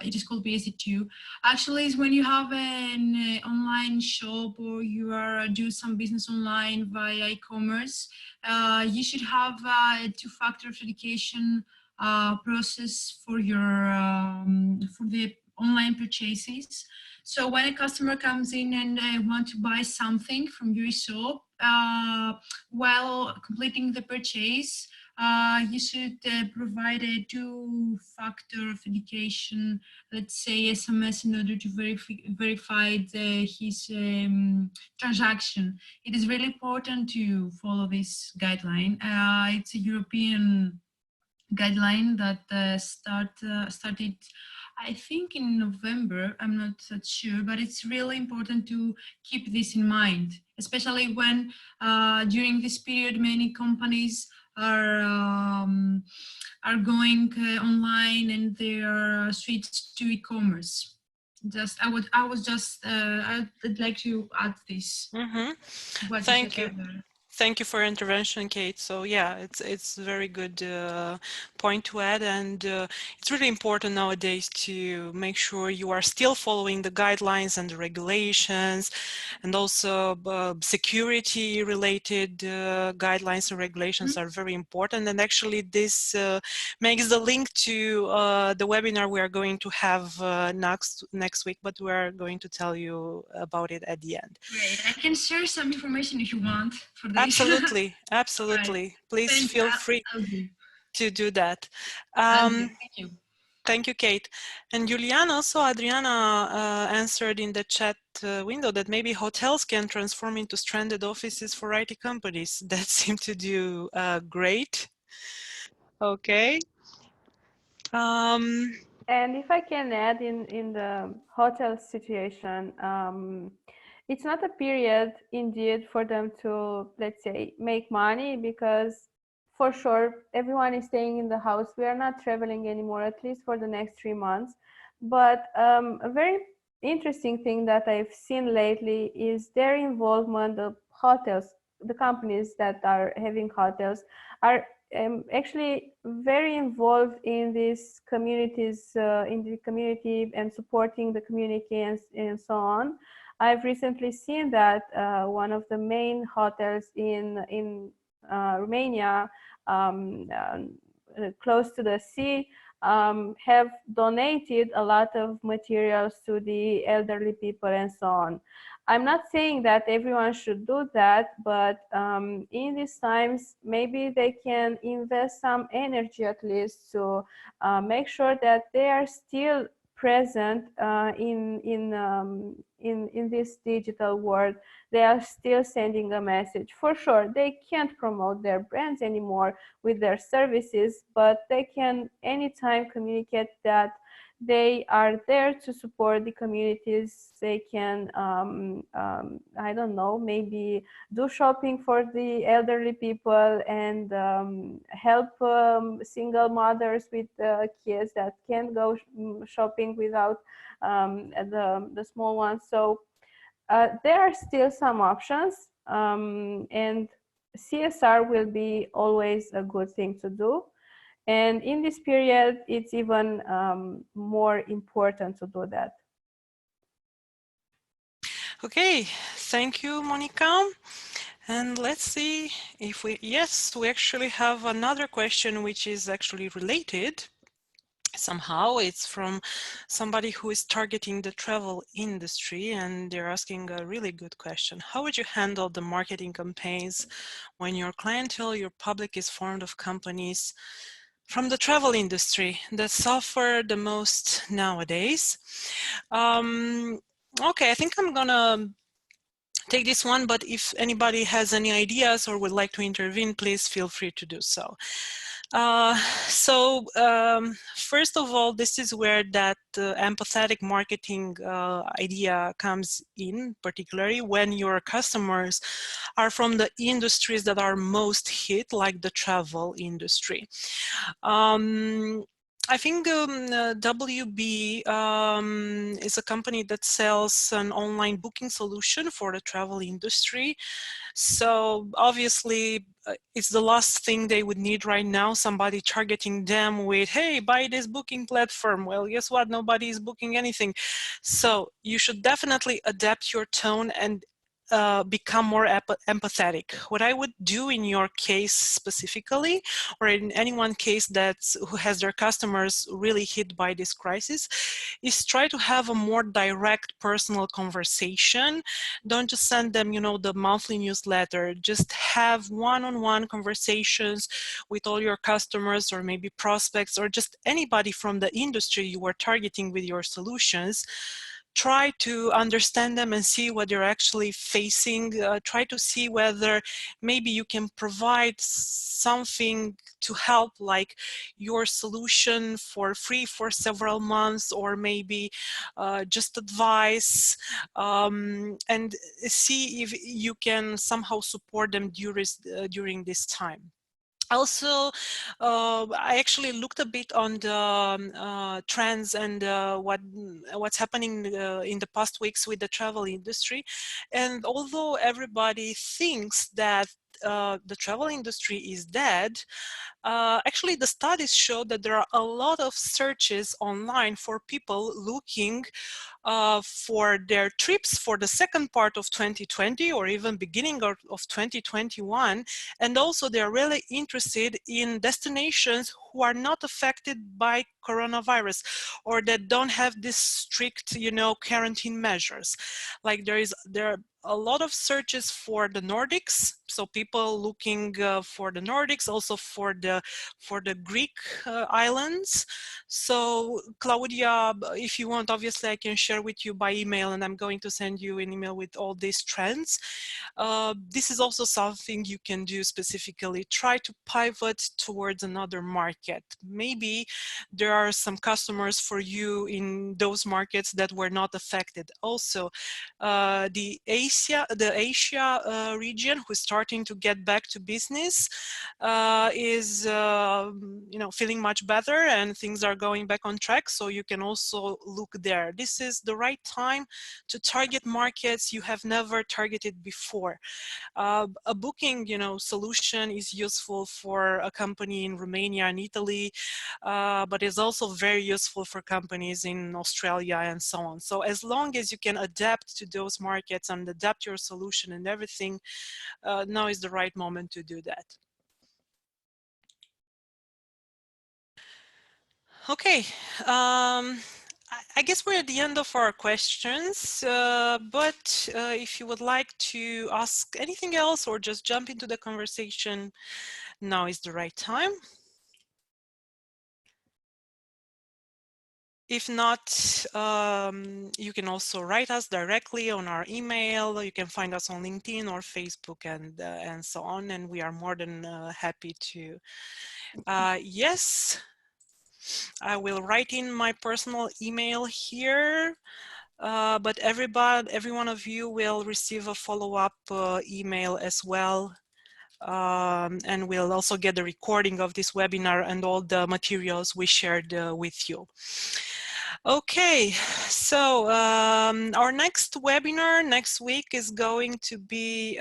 It is called PSD2. Actually, it's when you have an online shop or you are do some business online via e-commerce. You should have a two-factor authentication process for your for the online purchases. So when a customer comes in and want to buy something from your shop, while completing the purchase, you should provide a two-factor authentication, let's say SMS, in order to verify his transaction. It is really important to follow this guideline. It's a European guideline that started, I think, in November. I'm not that sure, but it's really important to keep this in mind, especially when during this period many companies are going online and they are switched to e-commerce. I'd like to add this. Mm-hmm. Thank you. Thank you for your intervention, Kate. So yeah, it's a very good point to add, and it's really important nowadays to make sure you are still following the guidelines and the regulations, and also security-related guidelines and regulations are very important. And actually, this makes the link to the webinar we are going to have next week, but we are going to tell you about it at the end. Great. I can share some information if you want for this. Absolutely, absolutely. Right. Please feel free to do that. Thank you. Thank you, Kate. And Juliana, also Adriana answered in the chat window that maybe hotels can transform into stranded offices for IT companies that seem to do great. Okay. And if I can add in the hotel situation, it's not a period indeed for them to, let's say, make money, because for sure everyone is staying in the house. We are not traveling anymore, at least for the next 3 months. But a very interesting thing that I've seen lately is their involvement of hotels. The companies that are having hotels are actually very involved in these communities, in the community, and supporting the community and so on. I've recently seen that one of the main hotels in Romania, close to the sea, have donated a lot of materials to the elderly people and so on. I'm not saying that everyone should do that, but in these times, maybe they can invest some energy at least to make sure that they are still present in this digital world. They are still sending a message. For sure, they can't promote their brands anymore with their services, but they can anytime communicate that they are there to support the communities. They can, I don't know, maybe do shopping for the elderly people and help single mothers with kids that can't go shopping without the small ones. So there are still some options, and CSR will be always a good thing to do. And in this period, it's even more important to do that. Okay, thank you, Monica. And let's see if yes, we actually have another question which is actually related. Somehow it's from somebody who is targeting the travel industry, and they're asking a really good question. How would you handle the marketing campaigns when your clientele, your public is formed of companies from the travel industry that suffer the most nowadays? Okay, I think I'm gonna take this one, but if anybody has any ideas or would like to intervene, please feel free to do so. First of all, this is where that empathetic marketing idea comes in, particularly when your customers are from the industries that are most hit, like the travel industry. I think WB is a company that sells an online booking solution for the travel industry. So obviously, it's the last thing they would need right now, somebody targeting them with, hey, buy this booking platform. Well, guess what? Nobody is booking anything. So you should definitely adapt your tone and become more empathetic. What I would do in your case specifically, or in anyone's case who has their customers really hit by this crisis, is try to have a more direct personal conversation. Don't just send them, the monthly newsletter. Just have one-on-one conversations with all your customers, or maybe prospects, or just anybody from the industry you are targeting with your solutions. Try to understand them and see what they're actually facing. Try to see whether maybe you can provide something to help, like your solution for free for several months, or maybe just advice, and see if you can somehow support them during this time. Also, I actually looked a bit on the trends and what's happening in the past weeks with the travel industry. And although everybody thinks that the travel industry is dead, actually the studies show that there are a lot of searches online for people looking for their trips for the second part of 2020 or even beginning of 2021. And also they're really interested in destinations who are not affected by coronavirus, or that don't have this strict, quarantine measures. Like there are a lot of searches for the Nordics, so people looking for the Nordics, also for the Greek islands. So Claudia, if you want, obviously I can share with you by email, and I'm going to send you an email with all these trends. This is also something you can do specifically. Try to pivot towards another market. Maybe there are some customers for you in those markets that were not affected. Also, the Asia region, who's starting to get back to business, is feeling much better, and things are going back on track. So you can also look there. This is the right time to target markets you have never targeted before. A booking, solution is useful for a company in Romania and Italy, but is also very useful for companies in Australia and so on. So as long as you can adapt to those markets and adapt your solution and everything, now is the right moment to do that. Okay, I guess we're at the end of our questions, but if you would like to ask anything else or just jump into the conversation, now is the right time. If not, you can also write us directly on our email. You can find us on LinkedIn or Facebook and so on, and we are more than happy to. Yes. I will write in my personal email here, but every one of you will receive a follow-up email as well. And we'll also get the recording of this webinar and all the materials we shared with you. Okay, so our next webinar next week is going to be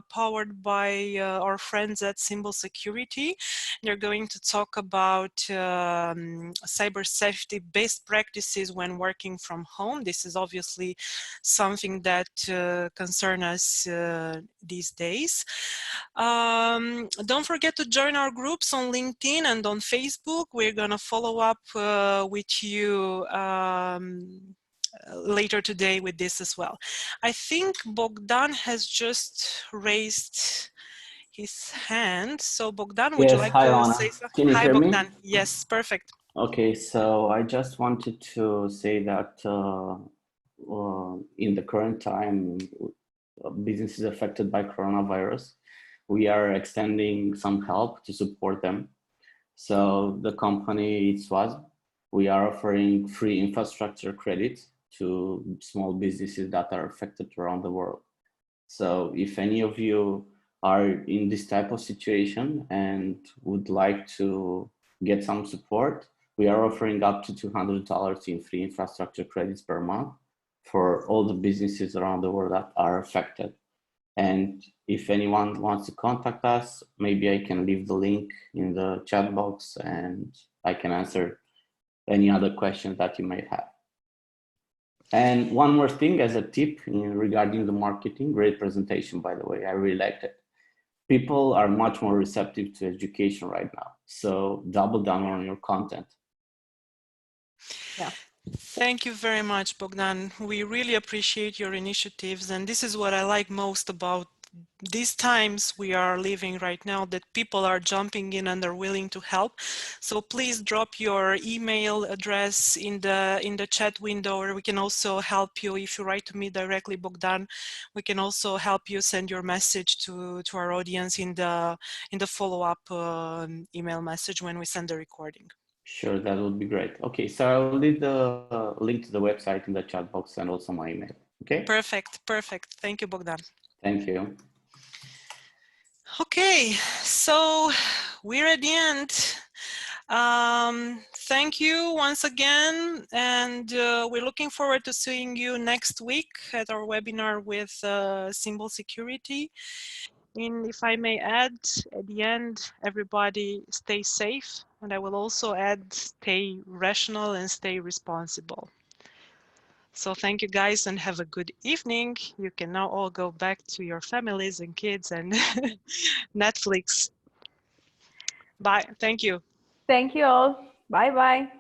powered by our friends at Symbol Security. They're going to talk about cyber safety best practices when working from home. This is obviously something that concerns us these days. Don't forget to join our groups on LinkedIn and on Facebook. We're going to follow up with you later today with this as well. I think Bogdan has just raised his hand. So Bogdan, would you like hi, to Lana. say something? Can you Hi, hear Bogdan. me? Yes, perfect. Okay, so I just wanted to say that in the current time, businesses affected by coronavirus, we are extending some help to support them. So the company SWASB, we are offering free infrastructure credit to small businesses that are affected around the world. So if any of you are in this type of situation and would like to get some support, we are offering up to $200 in free infrastructure credits per month for all the businesses around the world that are affected. And if anyone wants to contact us, maybe I can leave the link in the chat box and I can answer any other questions that you might have. And one more thing as a tip regarding the marketing, great presentation, by the way, I really liked it. People are much more receptive to education right now. So double down on your content. Yeah. Thank you very much, Bogdan. We really appreciate your initiatives. And this is what I like most about these times we are living right now, that people are jumping in and are willing to help. So please drop your email address in the chat window, or we can also help you if you write to me directly, Bogdan. We can also help you send your message to our audience in the follow-up email message when we send the recording. Sure, that would be great. Okay, so I'll leave the link to the website in the chat box and also my email. Okay. Perfect. Perfect. Thank you, Bogdan. Thank you. Okay, so we're at the end. Thank you once again, and we're looking forward to seeing you next week at our webinar with Symbol Security. And if I may add, at the end, everybody stay safe, and I will also add stay rational and stay responsible. So thank you guys and have a good evening. You can now all go back to your families and kids and Netflix. Bye. Thank you. Thank you all. Bye-bye.